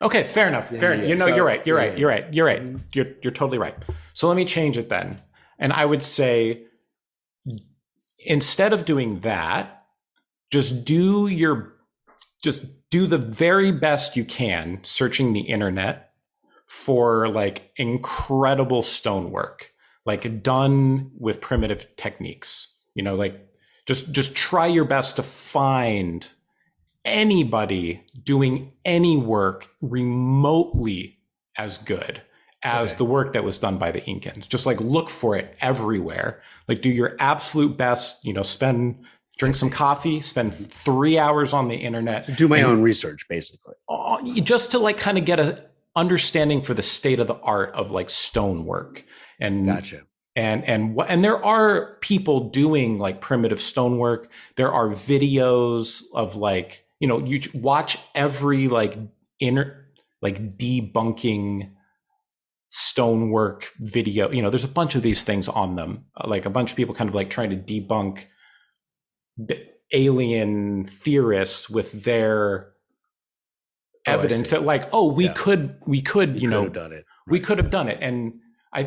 Okay, fair enough. You're right. You're totally right. So let me change it then. And I would say, instead of doing that, just do the very best you can searching the internet for like incredible stonework, like done with primitive techniques. Like just try your best to find anybody doing any work remotely as good as the work that was done by the Incans. Just like look for it everywhere. Like do your absolute best, drink some coffee, spend 3 hours on the internet. So do my own research, basically. Just to like kind of get a understanding for the state of the art of like stonework. And gotcha. And there are people doing like primitive stonework. There are videos of like, you watch every like debunking stonework video. There's a bunch of these things on them. Like a bunch of people kind of like trying to debunk the alien theorists with their evidence that like, we could have done it. We could have done it. And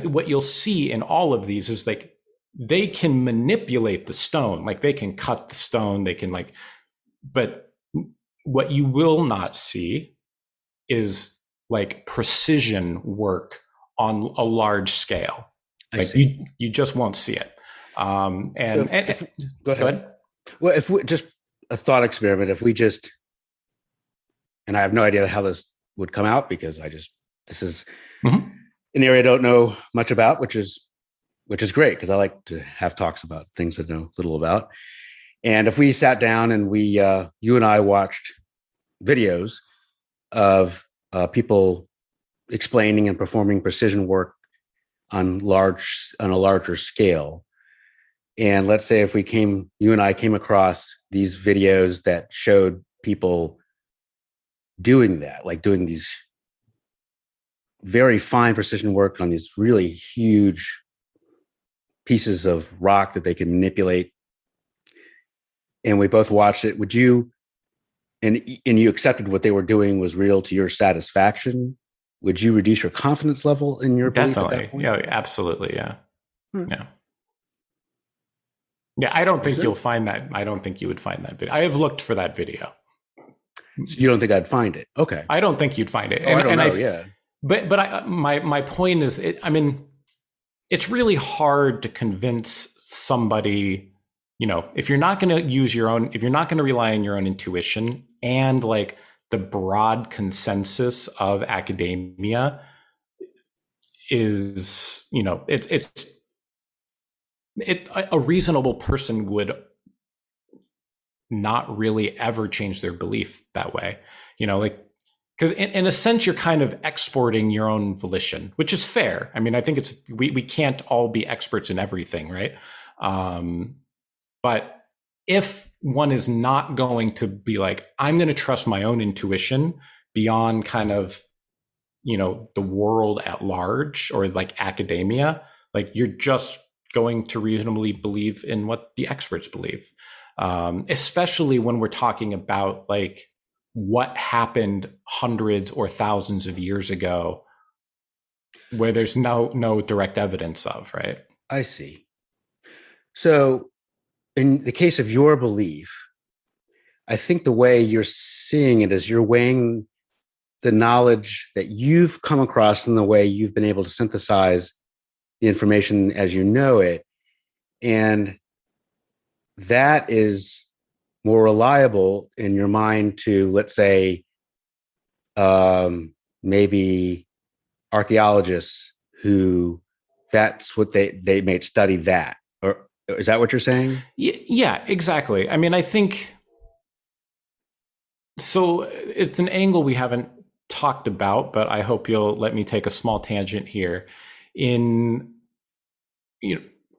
what you'll see in all of these is like they can manipulate the stone, like they can cut the stone, they can like, but what you will not see is like precision work on a large scale. Like you just won't see it. Go ahead. Well, if we just a thought experiment, and I have no idea how this would come out because this is an area I don't know much about, which is great because I like to have talks about things I know little about. And if we sat down and you and I watched videos of people explaining and performing precision work on a larger scale, and let's say if you and I came across these videos that showed people doing that, like doing these very fine precision work on these really huge pieces of rock that they can manipulate, and we both watched it, would you, and you accepted what they were doing was real to your satisfaction, would you reduce your confidence level in your belief? Definitely. Yeah, absolutely. Yeah. Yeah. Yeah, I don't Makes think you'll sense. find that. I don't think you would find that video. I have looked for that video. So you don't think I'd find it? Okay. I don't think you'd find it. Oh, I don't And know. I, Yeah. my point is, I mean, it's really hard to convince somebody, if you're not going to use your own, if you're not going to rely on your own intuition and like the broad consensus of academia is, a reasonable person would not really ever change their belief that way, like, because in a sense you're kind of exporting your own volition, which is fair. I mean, I think we can't all be experts in everything, right? But if one is not going to be like, I'm going to trust my own intuition beyond kind of, the world at large or like academia, like you're just going to reasonably believe in what the experts believe, especially when we're talking about like what happened hundreds or thousands of years ago where there's no direct evidence of, right? I see. So, in the case of your belief, I think the way you're seeing it is you're weighing the knowledge that you've come across and the way you've been able to synthesize the information as you know it. And that is more reliable in your mind to, let's say, maybe archaeologists who that's what they may study that. Or is that what you're saying? Yeah, exactly. I mean, I think so. It's an angle we haven't talked about, but I hope you'll let me take a small tangent here. In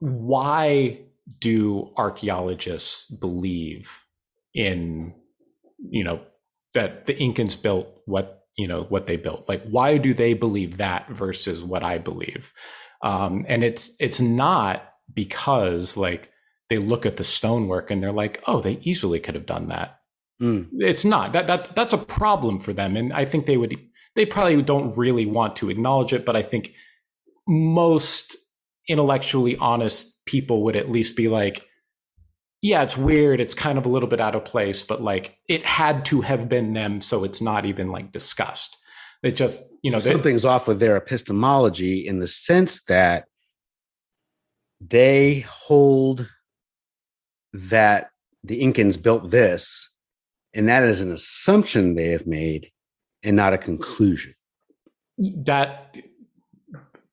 why do archaeologists believe in that the Incans built what they built? Like, why do they believe that versus what I believe? And it's not because like they look at the stonework and they're like, oh, they easily could have done that. It's not that's a problem for them, and I think they probably don't really want to acknowledge it, but I think most intellectually honest people would at least be like, yeah, it's weird, it's kind of a little bit out of place, but like it had to have been them, so it's not even like discussed. It just So something's off with their epistemology in the sense that they hold that the Incans built this, and that is an assumption they have made and not a conclusion. That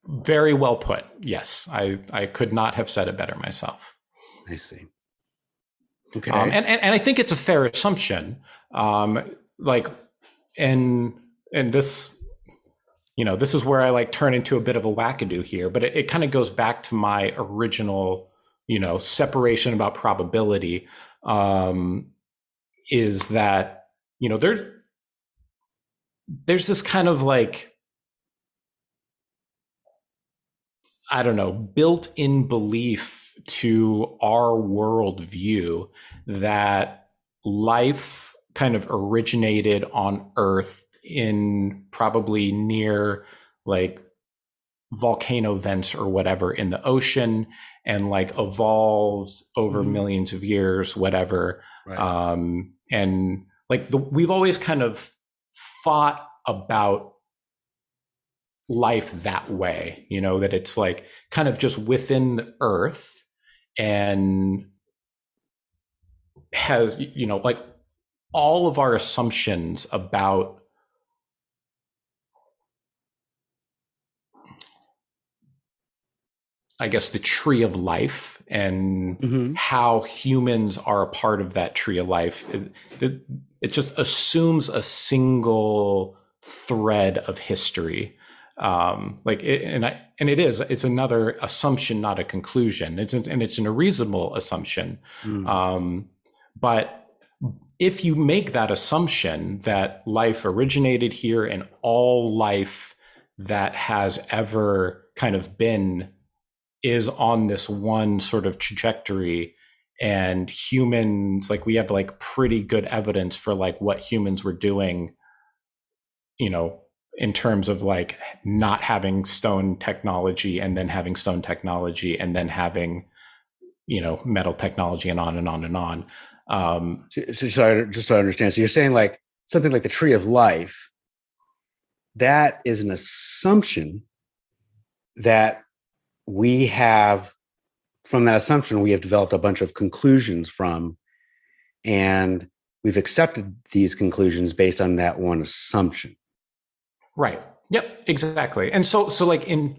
very well put. Yes, I could not have said it better myself. I see. Okay. And I think it's a fair assumption. Like, and this, this is where I like turn into a bit of a wackadoo here, but it kind of goes back to my original, separation about probability. Is that, there's this kind of like, I don't know, built-in belief to our worldview that life kind of originated on Earth in probably near like volcano vents or whatever in the ocean, and like evolves over millions of years, whatever. Right. And like we've always kind of thought about life that way, that it's like kind of just within the earth and has, like all of our assumptions about I guess the tree of life and how humans are a part of that tree of life. It just assumes a single thread of history. It's another assumption, not a conclusion. It's a reasonable assumption. But if you make that assumption that life originated here and all life that has ever kind of been is on this one sort of trajectory, and humans, like we have like pretty good evidence for like what humans were doing, in terms of like not having stone technology and then having stone technology and then having, metal technology and on and on and on. Just so I understand, so you're saying like something like the tree of life, that is an assumption that we have, from that assumption, we have developed a bunch of conclusions from, and we've accepted these conclusions based on that one assumption. Right. Yep, exactly. And so like in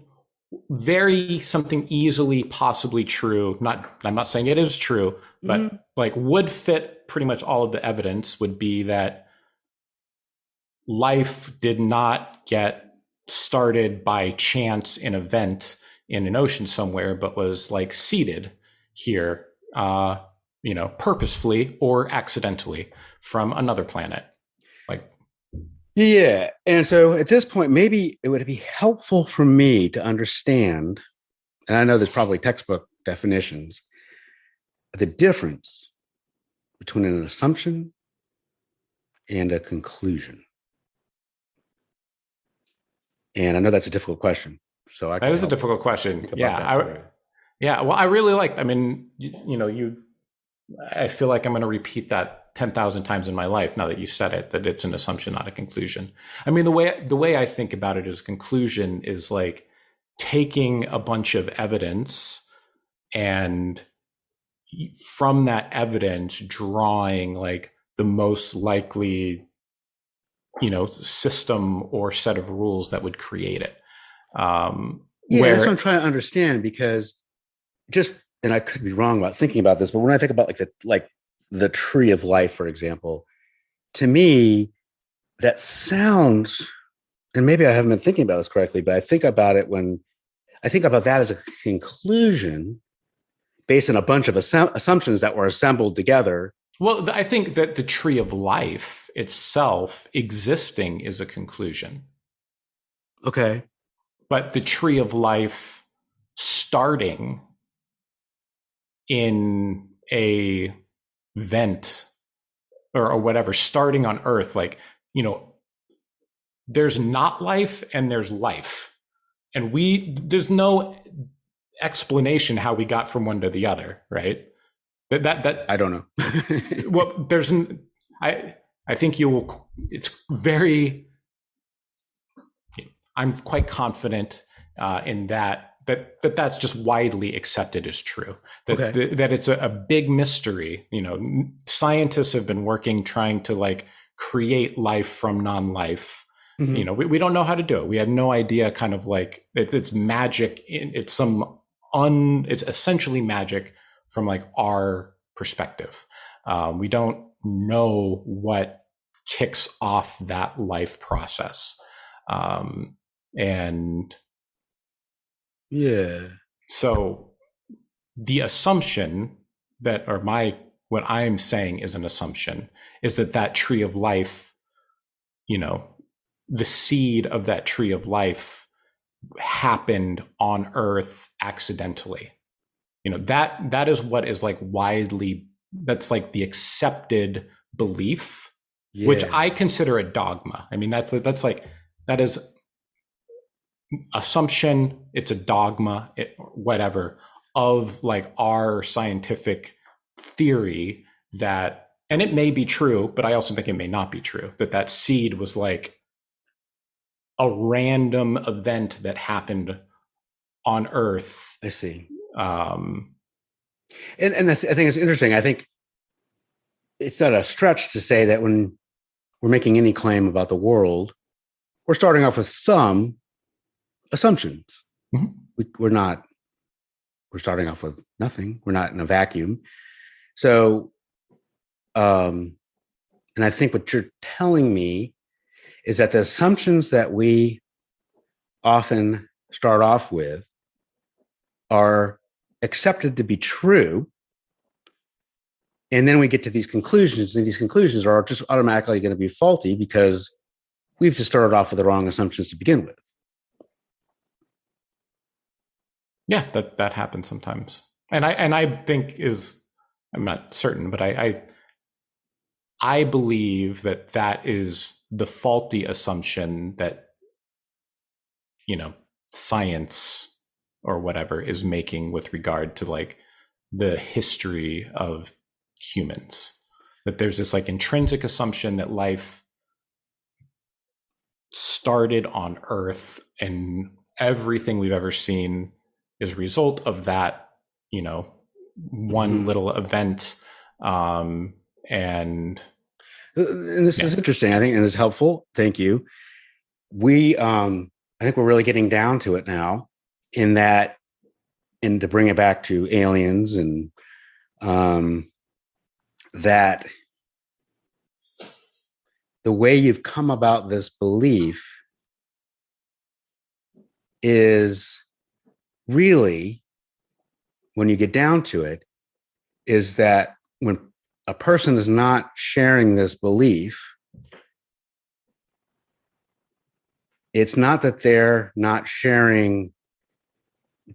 very something easily possibly true, I'm not saying it is true, but like would fit pretty much all of the evidence would be that life did not get started by chance in a vent in an ocean somewhere, but was like seeded here, purposefully or accidentally from another planet. Like, yeah. And so at this point, maybe it would be helpful for me to understand, and I know there's probably textbook definitions, the difference between an assumption and a conclusion. And I know that's a difficult question. So that is a difficult question. Yeah. Well, I really like, I mean, I feel like I'm going to repeat that 10,000 times in my life now that you said it, that it's an assumption, not a conclusion. I mean, the way I think about it as conclusion is like taking a bunch of evidence and from that evidence drawing like the most likely, system or set of rules that would create it. That's what I'm trying to understand, because and I could be wrong about thinking about this, but when I think about the tree of life, for example, to me, that sounds, and maybe I haven't been thinking about this correctly, but I think about that as a conclusion based on a bunch of assumptions that were assembled together. Well, I think that the tree of life itself existing is a conclusion. Okay. But the tree of life starting in a vent or whatever, starting on Earth, like, there's not life and there's life. And there's no explanation how we got from one to the other, right? That I don't know. Well, I think I'm quite confident in that's just widely accepted as true. That it's a big mystery. Scientists have been working trying to like create life from non-life. Mm-hmm. We don't know how to do it. We have no idea. Kind of like it's magic. It's essentially magic from like our perspective. We don't know what kicks off that life process. And yeah. So the assumption what I'm saying is an assumption is that tree of life, the seed of that tree of life happened on Earth accidentally. That is what is like that's like the accepted belief, which I consider a dogma. I mean, that is assumption. It's a dogma, whatever, of like our scientific theory and it may be true, but I also think it may not be true, that seed was like a random event that happened on Earth. I see. And I think it's interesting. I think it's not a stretch to say that when we're making any claim about the world, we're starting off with some assumptions. Mm-hmm. We're starting off with nothing. We're not in a vacuum. So, and I think what you're telling me is that the assumptions that we often start off with are accepted to be true. And then we get to these conclusions, and these conclusions are just automatically going to be faulty because we've just started off with the wrong assumptions to begin with. Yeah, that happens sometimes. And I think I'm not certain, but I believe that is the faulty assumption that, science or whatever is making with regard to like the history of humans. That there's this like intrinsic assumption that life started on Earth and everything we've ever seen is a result of that, one little event. And this is interesting, I think, and is helpful. Thank you. I think we're really getting down to it now, in that, and to bring it back to aliens, and that the way you've come about this belief is really, when you get down to it, is that when a person is not sharing this belief, it's not that they're not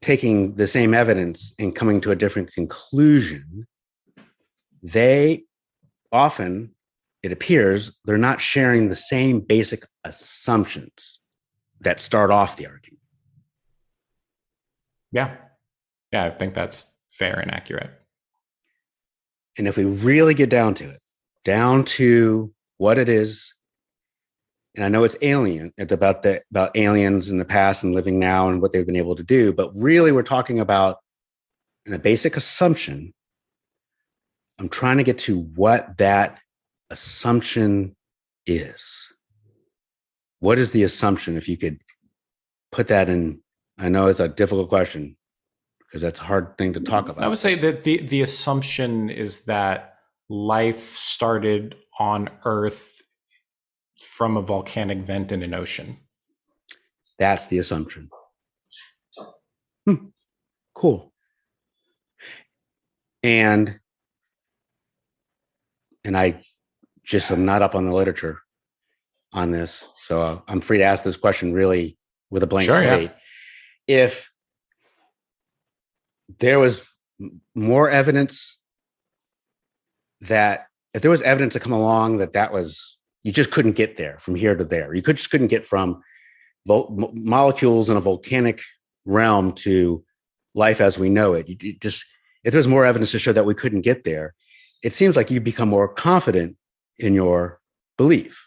taking the same evidence and coming to a different conclusion. They often, it appears, they're not sharing the same basic assumptions that start off the argument. Yeah, I think that's fair and accurate. And if we really get down to what it is, and I know it's about aliens in the past and living now and what they've been able to do, but really we're talking about the basic assumption. I'm trying to get to what that assumption is. What is the assumption? If you could put that in, I know it's a difficult question because that's a hard thing to talk about. I would say that the assumption is that life started on Earth from a volcanic vent in an ocean. That's the assumption. Cool. And I just am not up on the literature on this, so I'm free to ask this question really with a blank slate. Yeah. If there was more evidence to come along that was, you just couldn't get there from here to there. You just couldn't get from molecules in a volcanic realm to life as we know it. If there's more evidence to show that we couldn't get there, it seems like you become more confident in your belief.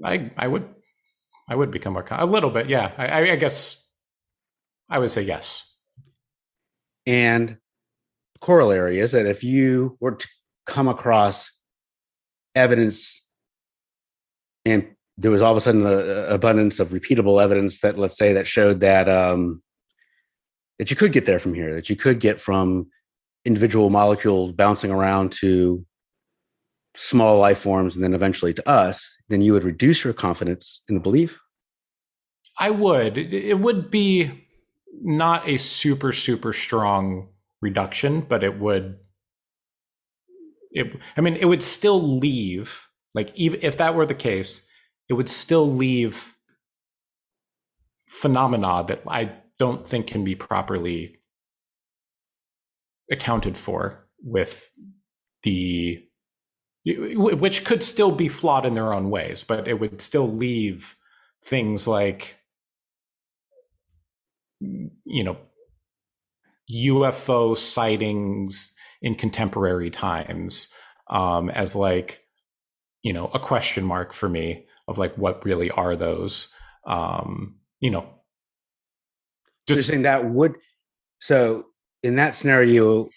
I would become more a little bit. Yeah. I guess I would say yes. And the corollary is that if you were to come across evidence and there was all of a sudden an abundance of repeatable evidence that, let's say, that showed that that you could get there from here, that you could get from individual molecules bouncing around to small life forms and then eventually to us, then you would reduce your confidence in the belief? I would. It would be not a super, super strong reduction, but it would still leave, like, even if that were the case, it would still leave phenomena that I don't think can be properly accounted for with which could still be flawed in their own ways, but it would still leave things like, UFO sightings in contemporary times as like, a question mark for me of like, what really are those? Just saying that would, so in that scenario,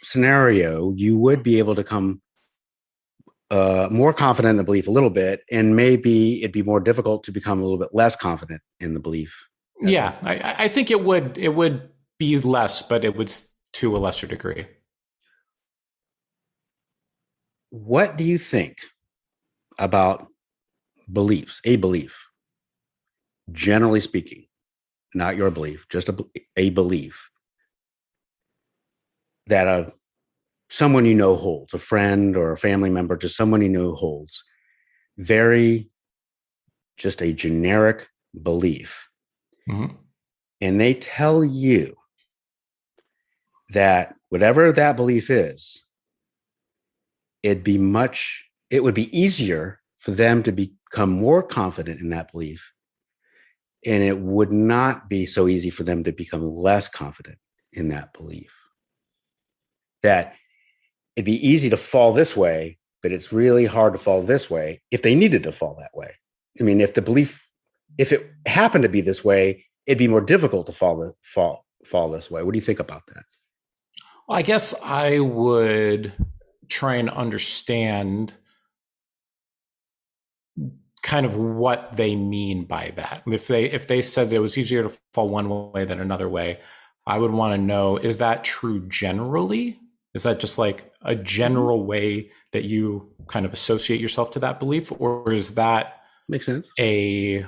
you would be able to come more confident in the belief a little bit, and maybe it'd be more difficult to become a little bit less confident in the belief. Yeah, I think it would be less, but it would to a lesser degree. What do you think about beliefs? A belief, generally speaking, not your belief, just a belief that someone you know holds, a friend or a family member, just someone you know holds, just a generic belief. Mm-hmm. And they tell you that whatever that belief is, it would be easier for them to become more confident in that belief. And it would not be so easy for them to become less confident in that belief. that it'd be easy to fall this way, but it's really hard to fall this way if they needed to fall that way. I mean, if it happened to be this way, it'd be more difficult to fall this way. What do you think about that? Well, I guess I would try and understand kind of what they mean by that. If they said it was easier to fall one way than another way, I would want to know, is that true generally? Is that just like a general way that you kind of associate yourself to that belief, or is that Makes sense. a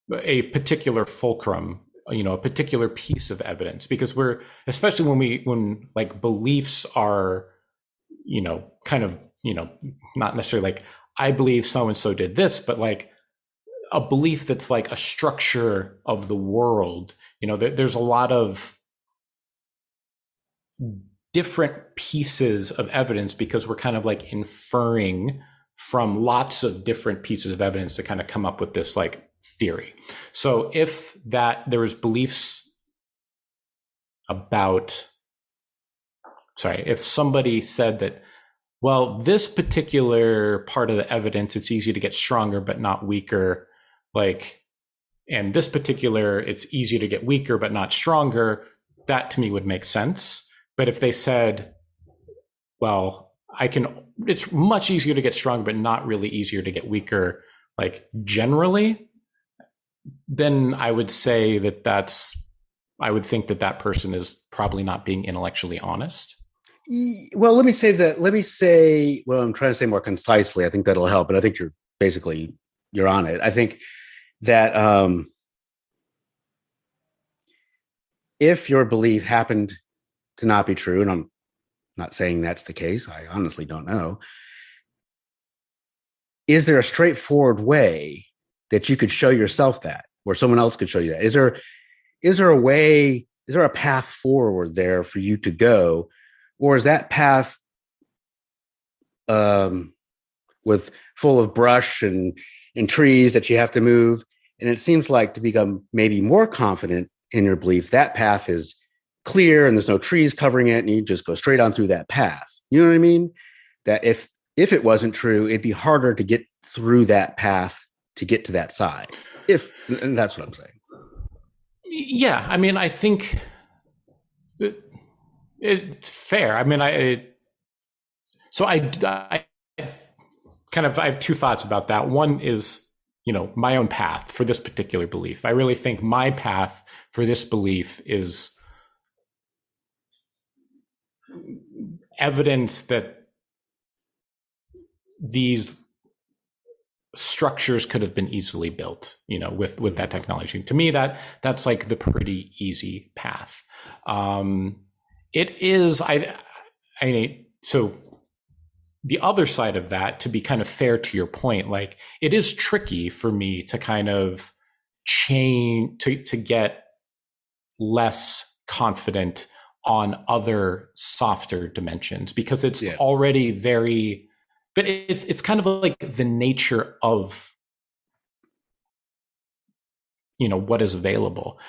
particular fulcrum, a particular piece of evidence? Because we're, especially when like beliefs are, kind of, not necessarily like, I believe so and so did this, but like a belief that's like a structure of the world. There's a lot of different pieces of evidence because we're kind of like inferring from lots of different pieces of evidence to kind of come up with this like theory. So if there was beliefs about, if somebody said that, well, this particular part of the evidence, it's easy to get stronger, but not weaker. And this particular, it's easy to get weaker, but not stronger. That to me would make sense. But if they said, well, it's much easier to get stronger, but not really easier to get weaker, like generally, then I would say I would think that person is probably not being intellectually honest. Well, let me say well, I'm trying to say more concisely. I think that'll help, but I think you're on it. I think that if your belief happened to not be true, and I'm not saying that's the case, I honestly don't know, is there a straightforward way that you could show yourself that, or someone else could show you that? Is there a way, is there a path forward there for you to go? Or is that path with full of brush and trees that you have to move? And it seems like to become maybe more confident in your belief, that path is clear and there's no trees covering it, and you just go straight on through that path. You know what I mean? That if it wasn't true, it'd be harder to get through that path to get to that side. And that's what I'm saying. Yeah, I mean, I think it's fair. I mean, I have two thoughts about that. One is, my own path for this particular belief. I really think my path for this belief is evidence that these structures could have been easily built, with that technology. To me, that's like the pretty easy path. It is, so the other side of that, to be kind of fair to your point, like it is tricky for me to kind of change, to get less confident on other softer dimensions, because it's already very, but it's kind of like the nature of, what is available.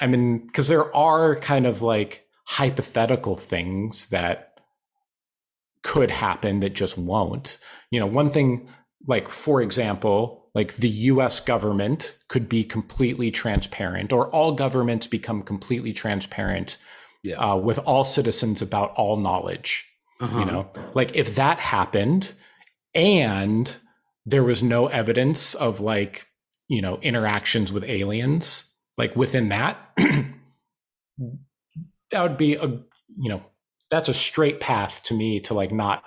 I mean, because there are kind of like hypothetical things that could happen that just won't. One thing, like, for example, like the US government could be completely transparent, or all governments become completely transparent with all citizens about all knowledge. Like if that happened and there was no evidence of like, interactions with aliens, like within that, that would be that's a straight path to me to like not,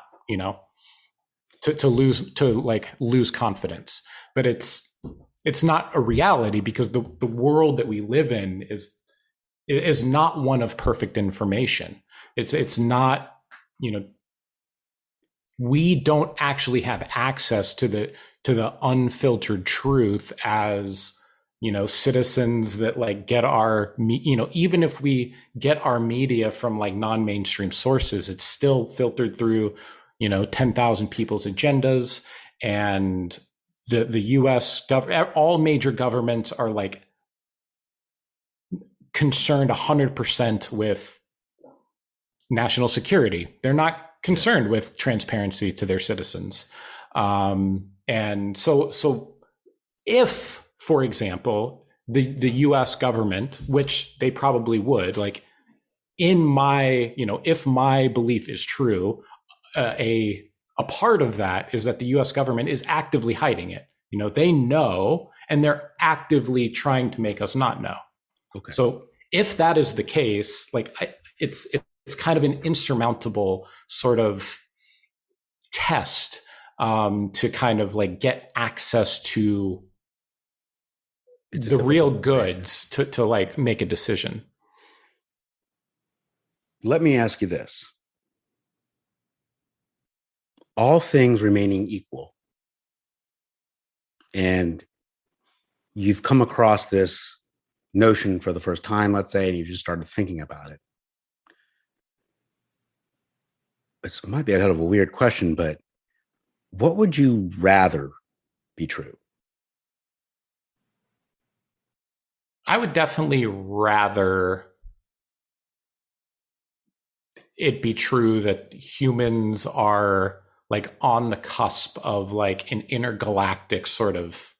to lose confidence. But it's not a reality, because the world that we live in is not one of perfect information. It's not, we don't actually have access to the unfiltered truth as, citizens that like get our, even if we get our media from like non-mainstream sources, it's still filtered through, 10,000 people's agendas. And the US all major governments are like concerned 100% with national security. They're not concerned with transparency to their citizens. And so if, for example, the US government, which they probably would, like in my, if my belief is true, a part of that is that the US government is actively hiding it. They know, and they're actively trying to make us not know. Okay. So if that is the case, like it's kind of an insurmountable sort of test to kind of like get access to the real goods to like make a decision. Let me ask you this. All things remaining equal, and you've come across this notion for the first time, let's say, and you just started thinking about it. It might be a kind of a weird question, but what would you rather be true? I would definitely rather it be true that humans are like on the cusp of like an intergalactic sort of,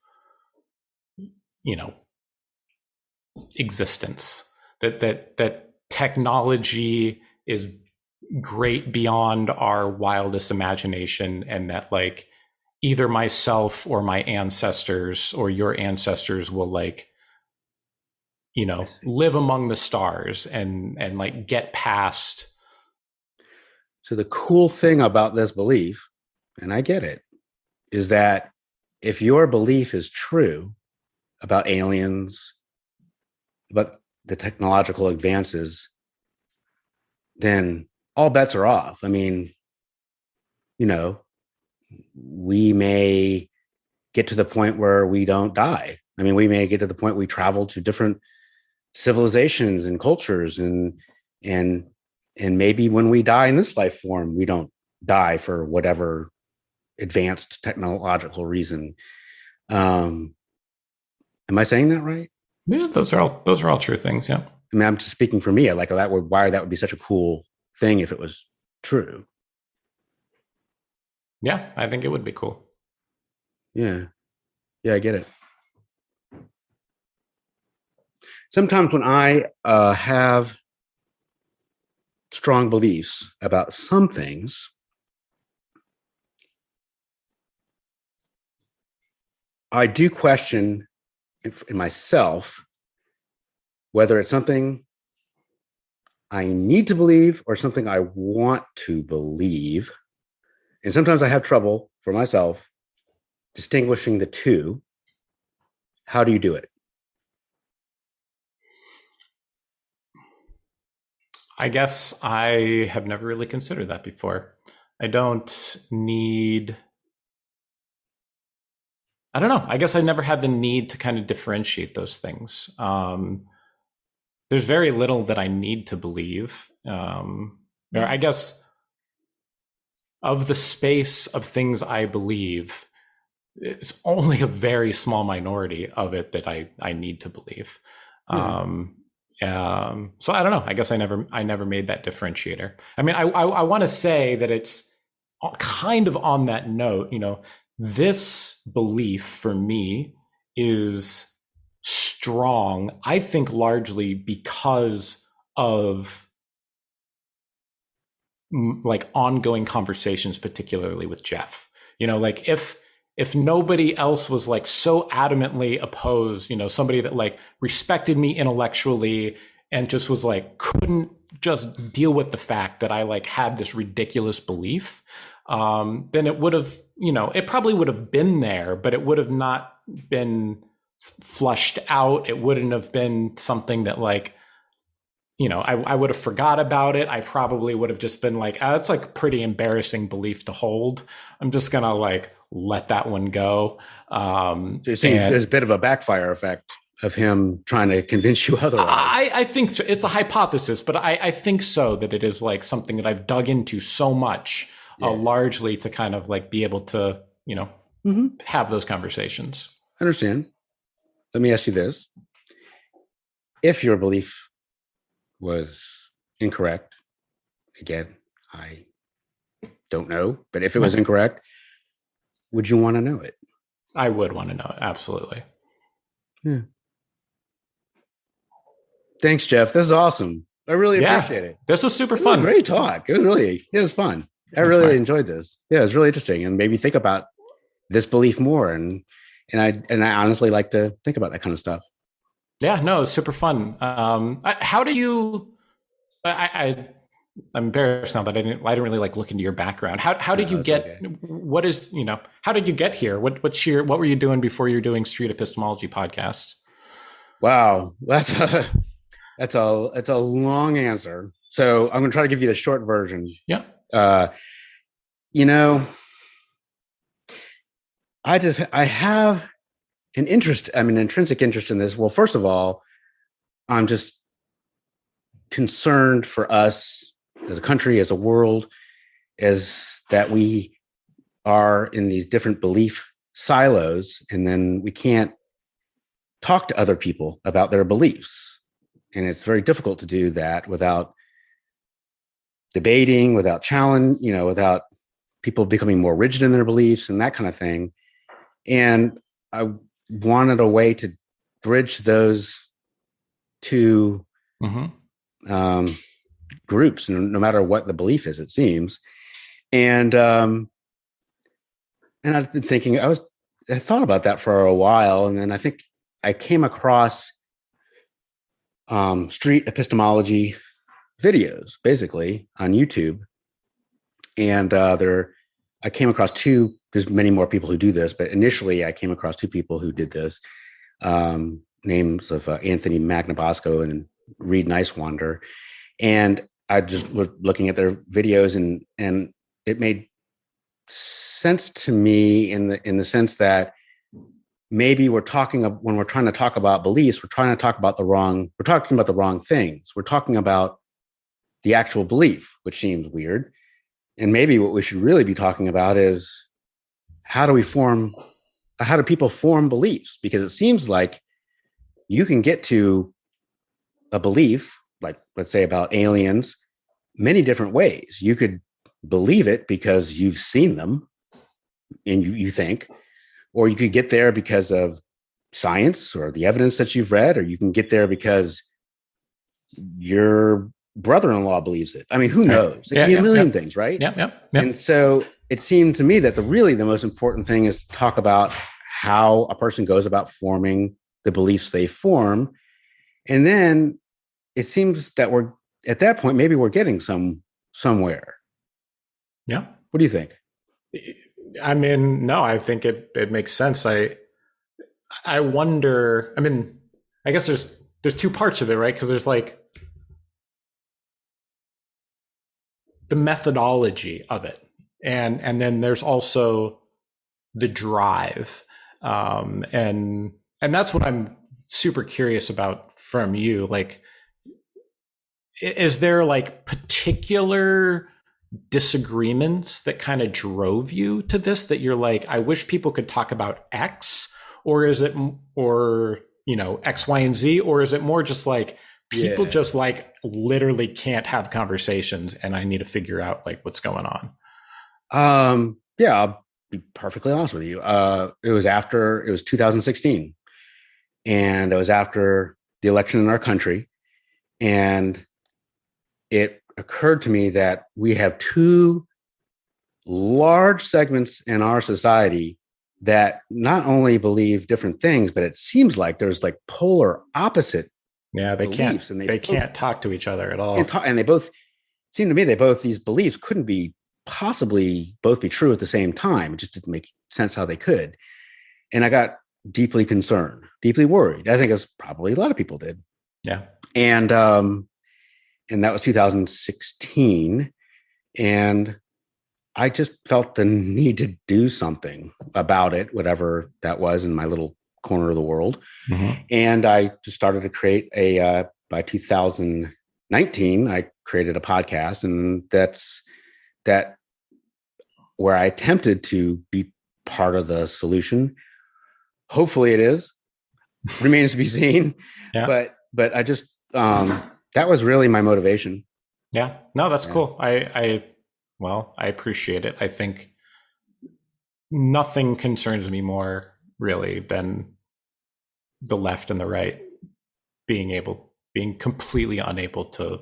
existence, that technology is great beyond our wildest imagination, and that like either myself or my ancestors or your ancestors will like live among the stars and like get past. So the cool thing about this belief, and I get it, is that if your belief is true about aliens, about the technological advances, then all bets are off. I mean, we may get to the point where we don't die. I mean, we may get to the point we travel to different civilizations and cultures, and maybe when we die in this life form, we don't die for whatever advanced technological reason. Am I saying that right? Yeah, those are all true things. Yeah. I mean, I'm just speaking for me. Like why that would be such a cool thing if it was true. Yeah, I think it would be cool. Yeah. Yeah, I get it. Sometimes when I have strong beliefs about some things, I do question in myself whether it's something I need to believe or something I want to believe. And sometimes I have trouble for myself distinguishing the two. How do you do it? I guess I have never really considered that before. I don't need, I don't know. I guess I never had the need to kind of differentiate those things. There's very little that I need to believe. Or I guess of the space of things I believe, it's only a very small minority of it that I need to believe. So I don't know. I guess I never made that differentiator. I mean, I want to say that it's kind of on that note, this belief for me is strong, I think largely because of like ongoing conversations, particularly with Geoff. Like if nobody else was like so adamantly opposed, somebody that like respected me intellectually and just was like, couldn't just deal with the fact that I like had this ridiculous belief, then it would have, it probably would have been there, but it would have not been flushed out. It wouldn't have been something that like, I would have forgot about it. I probably would have just been like, that's like a pretty embarrassing belief to hold. I'm just going to like let that one go. So you're saying there's a bit of a backfire effect of him trying to convince you otherwise. I think so. It's a hypothesis, but I think so, that it is like something that I've dug into so much, largely to kind of like be able to, have those conversations. I understand. Let me ask you this. If your belief was incorrect again, I don't know, but if it was incorrect, would you want to know it? I would want to know it. Absolutely. Yeah. Thanks, Geoff. This is awesome. I really appreciate it. This was super It was fun. a great talk. It was fun. I really enjoyed this. Yeah, it was really interesting and made me think about this belief more. And I honestly like to think about that kind of stuff. Yeah, no, it's super fun. How do you? I'm embarrassed now that I didn't really like look into your background. How did you get? Okay. What is How did you get here? What were you doing before you were doing Street Epistemology podcast? Wow, that's a long answer. So I'm going to try to give you the short version. Yeah. I have an intrinsic interest in this. Well, first of all, I'm just concerned for us as a country, as a world, as that we are in these different belief silos, and then we can't talk to other people about their beliefs. And it's very difficult to do that without debating, without challenge, without people becoming more rigid in their beliefs and that kind of thing. And I wanted a way to bridge those two groups, no matter what the belief is, it seems. And I've been thinking, I thought about that for a while. And then I think I came across street epistemology videos, basically on YouTube. And I came across two. There's many more people who do this, but initially I came across two people who did this. Names of Anthony Magnabosco and Reed Nicewander. And I just was looking at their videos, and it made sense to me in the sense that maybe when we're trying to talk about beliefs, we're talking about the wrong things. We're talking about the actual belief, which seems weird. And maybe what we should really be talking about is how do people form beliefs? Because it seems like you can get to a belief, like let's say about aliens, many different ways. You could believe it because you've seen them and you think, or you could get there because of science or the evidence that you've read, or you can get there because your brother-in-law believes it. I mean, who knows? It could be a million things, right? Yep. And so it seemed to me that the most important thing is to talk about how a person goes about forming the beliefs they form. And then it seems that we're at that point, maybe we're getting somewhere. Yeah. What do you think? I mean, no, I think it makes sense. I wonder, I mean, I guess there's two parts of it, right? Because there's like the methodology of it. And then there's also the drive. And that's what I'm super curious about from you. Like, is there like particular disagreements that kind of drove you to this, that you're like, I wish people could talk about X, or is it, or, X, Y, and Z, or is it more just like people just like literally can't have conversations and I need to figure out like what's going on? Yeah, I'll be perfectly honest with you. It was 2016, and it was after the election in our country. And it occurred to me that we have two large segments in our society that not only believe different things, but it seems like there's like polar opposite. Yeah, they can't. And they can't talk to each other at all. And they both seem to me these beliefs couldn't be possibly both be true at the same time. It just didn't make sense how they could. And I got deeply concerned, deeply worried. I think as probably a lot of people did. Yeah. And that was 2016. And I just felt the need to do something about it, whatever that was in my little corner of the world. Mm-hmm. And I just started to create by 2019, I created a podcast, and that's where I attempted to be part of the solution. Hopefully it is. Remains to be seen. Yeah. But I just, that was really my motivation. Yeah. No, that's Yeah, cool. I appreciate it. I think nothing concerns me more really than the left and the right being completely unable to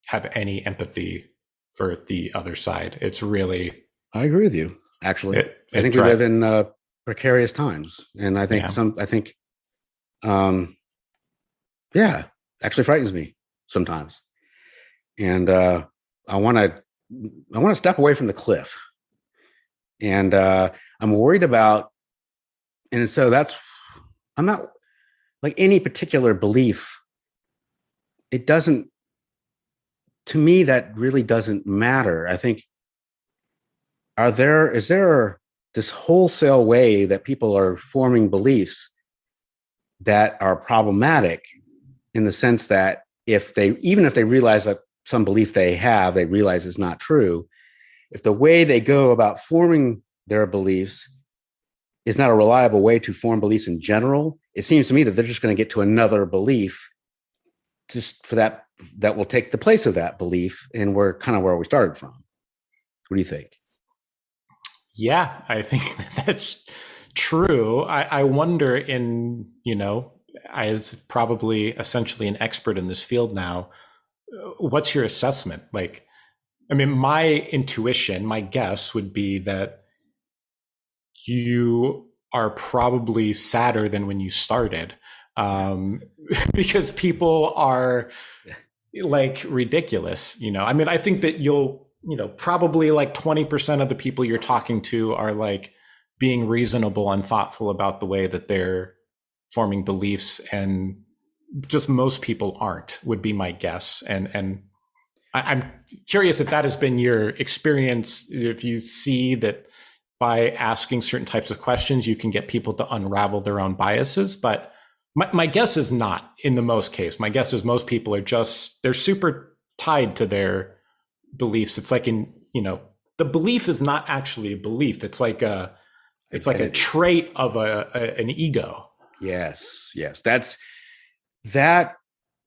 have any empathy for the other side. It's really I agree with you. Actually, I it think we live drive. in precarious times, and Yeah. I think, um, yeah, actually frightens me sometimes, and I want to, I want to step away from the cliff, and I'm worried about, and so that's, I'm not like any particular belief. It doesn't, to me, that really doesn't matter. I think, is there this wholesale way that people are forming beliefs that are problematic in the sense that even if they realize that some belief they realize is not true, if the way they go about forming their beliefs is not a reliable way to form beliefs in general, it seems to me that they're just going to get to another belief just for that will take the place of that belief, and we're kind of where we started from. What do you think? Yeah, I think that's true. I wonder as probably essentially an expert in this field now, what's your assessment? Like, I mean, my intuition, my guess would be that you are probably sadder than when you started, um, because people are like ridiculous. I mean, I think that probably like 20% of the people you're talking to are like being reasonable and thoughtful about the way that they're forming beliefs, and just most people aren't, would be my guess. And I'm curious if that has been your experience, if you see that by asking certain types of questions, you can get people to unravel their own biases. But my guess is not in the most case. My guess is most people they're super tied to their beliefs. It's like the belief is not actually a belief. It's like a Identity. trait of an ego. Yes, yes. That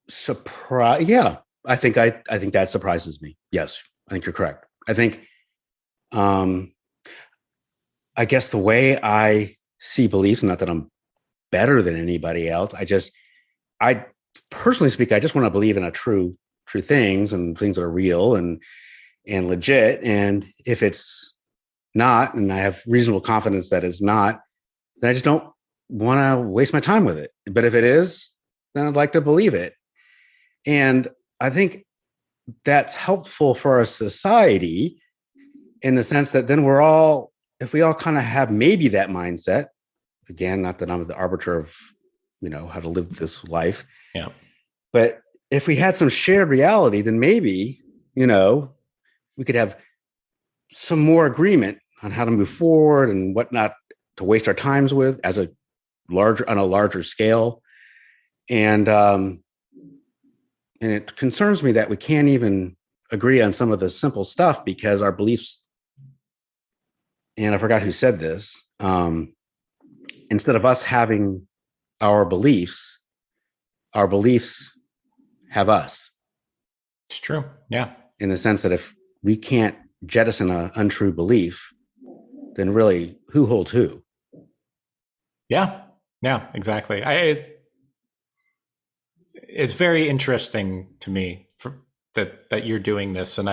surprise. Yeah, I think that surprises me. Yes, I think you're correct. Um, I guess the way I see beliefs, not that I'm better than anybody else. I personally speak, I just want to believe in true things and things that are real and legit. And if it's not, and I have reasonable confidence that it's not, then I just don't want to waste my time with it. But if it is, then I'd like to believe it. And I think that's helpful for our society in the sense that then if we all kind of have maybe that mindset, again, not that I'm the arbiter of, how to live this life, Yeah. but if we had some shared reality, then maybe, we could have some more agreement on how to move forward and what not to waste our times with on a larger scale. And it concerns me that we can't even agree on some of the simple stuff because our beliefs, and I forgot who said this, instead of us having our beliefs have us. It's true. Yeah. In the sense that if we can't jettison an untrue belief, then really who holds who? Yeah. Yeah, exactly. It's very interesting to me that you're doing this, and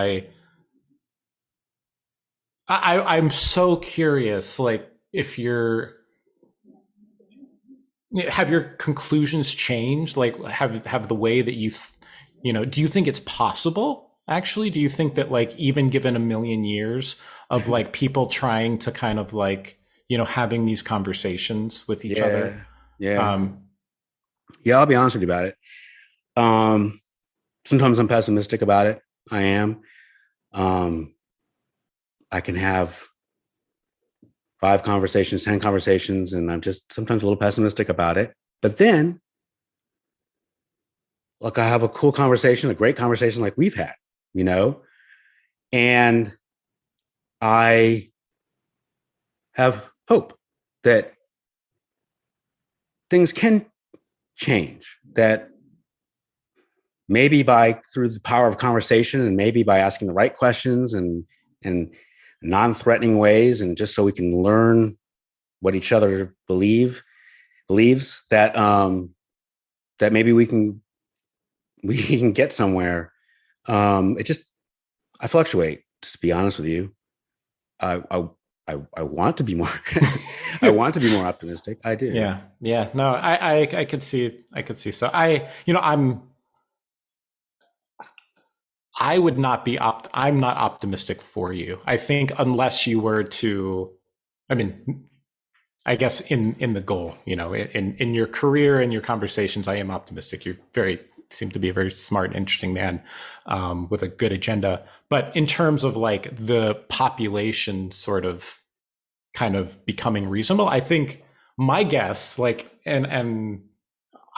I'm so curious, like, if have your conclusions changed? Like, have the way that do you think it's possible? Actually, do you think that, like, even given a million years of like people trying to kind of like having these conversations with each other, Yeah. Yeah. um, Yeah. I'll be honest with you about it. Um, Sometimes I'm pessimistic about it. I am. Um, I can have 5 conversations, 10 conversations, and I'm just sometimes a little pessimistic about it. But then, look, I have a cool conversation, a great conversation like we've had, you know, and I have hope that things can change, that maybe by through the power of conversation, and maybe by asking the right questions and non-threatening ways, and just so we can learn what each other believes, that that maybe we can get somewhere. It just, I fluctuate, just to be honest with you. I want to be more I want to be more optimistic. I do. Yeah. Yeah. No, I could see, So I would not be I'm not optimistic for you. I think unless you were to, I mean, I guess in the goal, in your career and your conversations, I am optimistic. Seem to be a very smart, interesting man, with a good agenda. But in terms of like the population sort of kind of becoming reasonable, I think my guess, like, and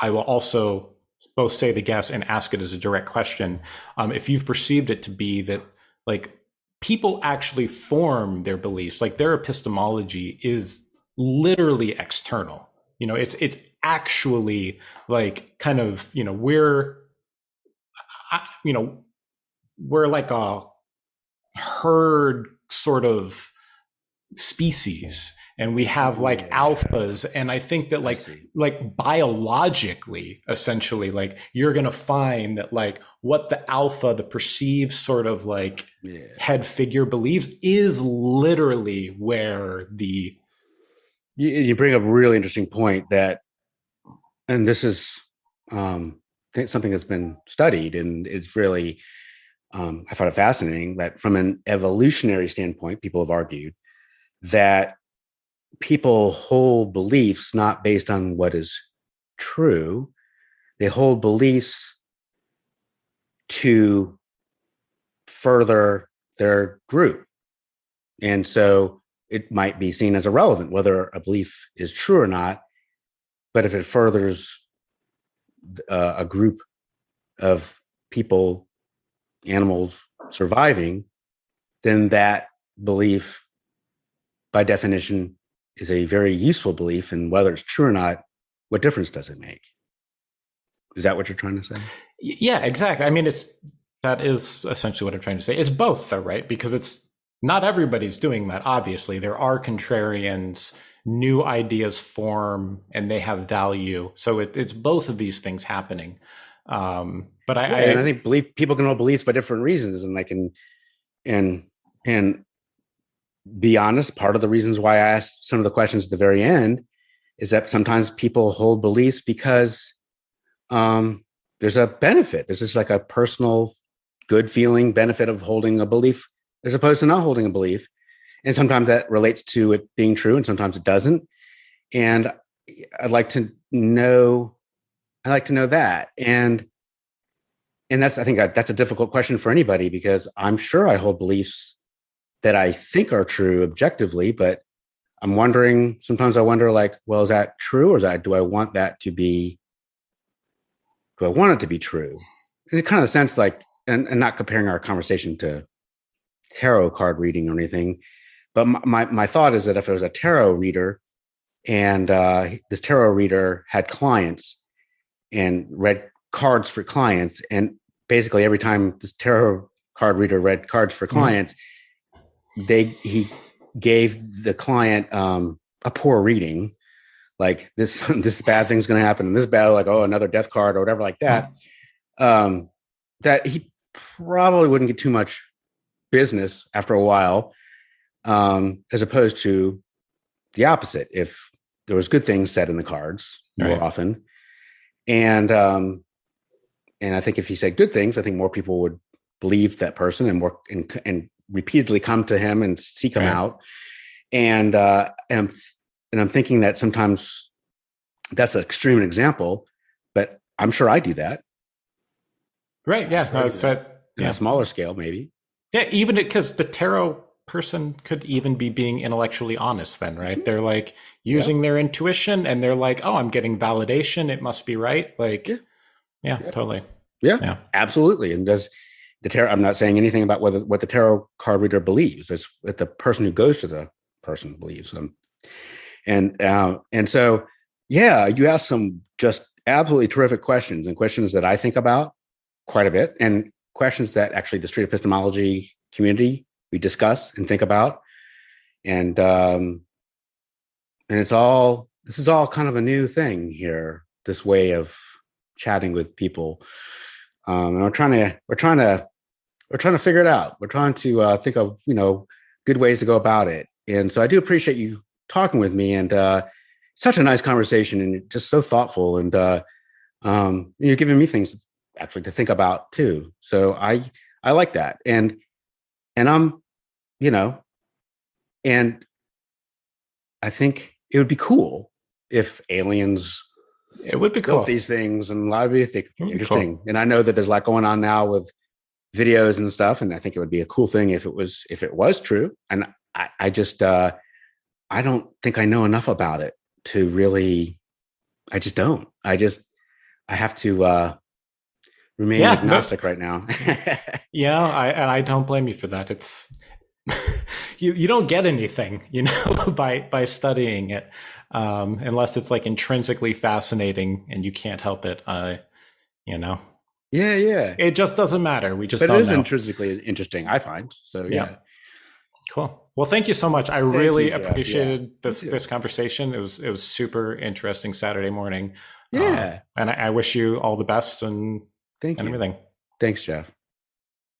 I will also both say the guess and ask it as a direct question. If you've perceived it to be that like people actually form their beliefs, like their epistemology is literally external. It's actually like kind of, we're like a herd sort of species, and we have like alphas, and I think that like biologically, essentially, like you're gonna find that like what the perceived sort of like head figure believes is literally where the you bring up a really interesting point, that, and this is something that's been studied, and it's really I find it fascinating that from an evolutionary standpoint, people have argued that people hold beliefs not based on what is true. They hold beliefs to further their group. And so it might be seen as irrelevant whether a belief is true or not. But if it furthers a group of people, animals surviving, then that belief, by definition, is a very useful belief. And whether it's true or not, what difference does it make? Is that what you're trying to say? Yeah, exactly. I mean, that is essentially what I'm trying to say. It's both, though, right? Because it's not everybody's doing that. Obviously, there are contrarians. New ideas form, and they have value. So it's both of these things happening. But I think people can hold beliefs by different reasons, and and be honest. Part of the reasons why I asked some of the questions at the very end is that sometimes people hold beliefs because there's a benefit. There's just like a personal good feeling benefit of holding a belief as opposed to not holding a belief. And sometimes that relates to it being true, and sometimes it doesn't. And I'd like to know that. And I think that's a difficult question for anybody, because I'm sure I hold beliefs that I think are true objectively, but sometimes I wonder, like, well, is that true, or do I want it to be true? In kind of sense, like, and not comparing our conversation to tarot card reading or anything, but my thought is that if it was a tarot reader, and this tarot reader had clients and read cards for clients, and basically every time this tarot card reader read cards for clients, he gave the client a poor reading, like this bad thing's going to happen, and this bad, like, oh, another death card or whatever like that. That he probably wouldn't get too much business after a while, as opposed to the opposite, if there was good things said in the cards more often. And I think if he said good things, I think more people would believe that person and repeatedly come to him and seek him out. And I'm thinking that sometimes that's an extreme example, but I'm sure I do that. Right. Yeah. No, on a smaller scale, maybe. Yeah. Even because the tarot person could even be being intellectually honest then, right? They're like using their intuition, and they're like, oh, I'm getting validation. It must be right. Like, yeah. Totally. Yeah, absolutely. And does the tarot, I'm not saying anything about what the tarot card reader believes. It's what the person who goes to the person believes. And so, yeah, you asked some just absolutely terrific questions, and questions that I think about quite a bit, and questions that actually the street epistemology community we discuss and think about. And this is all kind of a new thing here, this way of chatting with people. And we're trying to figure it out. We're trying to think of, good ways to go about it. And so I do appreciate you talking with me, and such a nice conversation, and just so thoughtful, and you're giving me things actually to think about too. So I like that. And I'm, and I think it would be cool if aliens It would be cool. built these things, and a lot of people think It would be interesting. cool. And I know that there's a lot going on now with videos and stuff, and I think it would be a cool thing if it was true. And I just I don't think I know enough about it to really. I just don't. I have to remain agnostic right now. Yeah, I don't blame you for that. It's you don't get anything, by studying it, unless it's like intrinsically fascinating and you can't help it. Yeah. It just doesn't matter. We just But don't it is know. intrinsically interesting, I find. So yeah. Cool. Well, thank you so much. I Thank really you, Geoff. appreciated Yeah. this conversation. It was super interesting Saturday morning. Yeah. And I wish you all the best and Thank you. everything. Thanks, Geoff.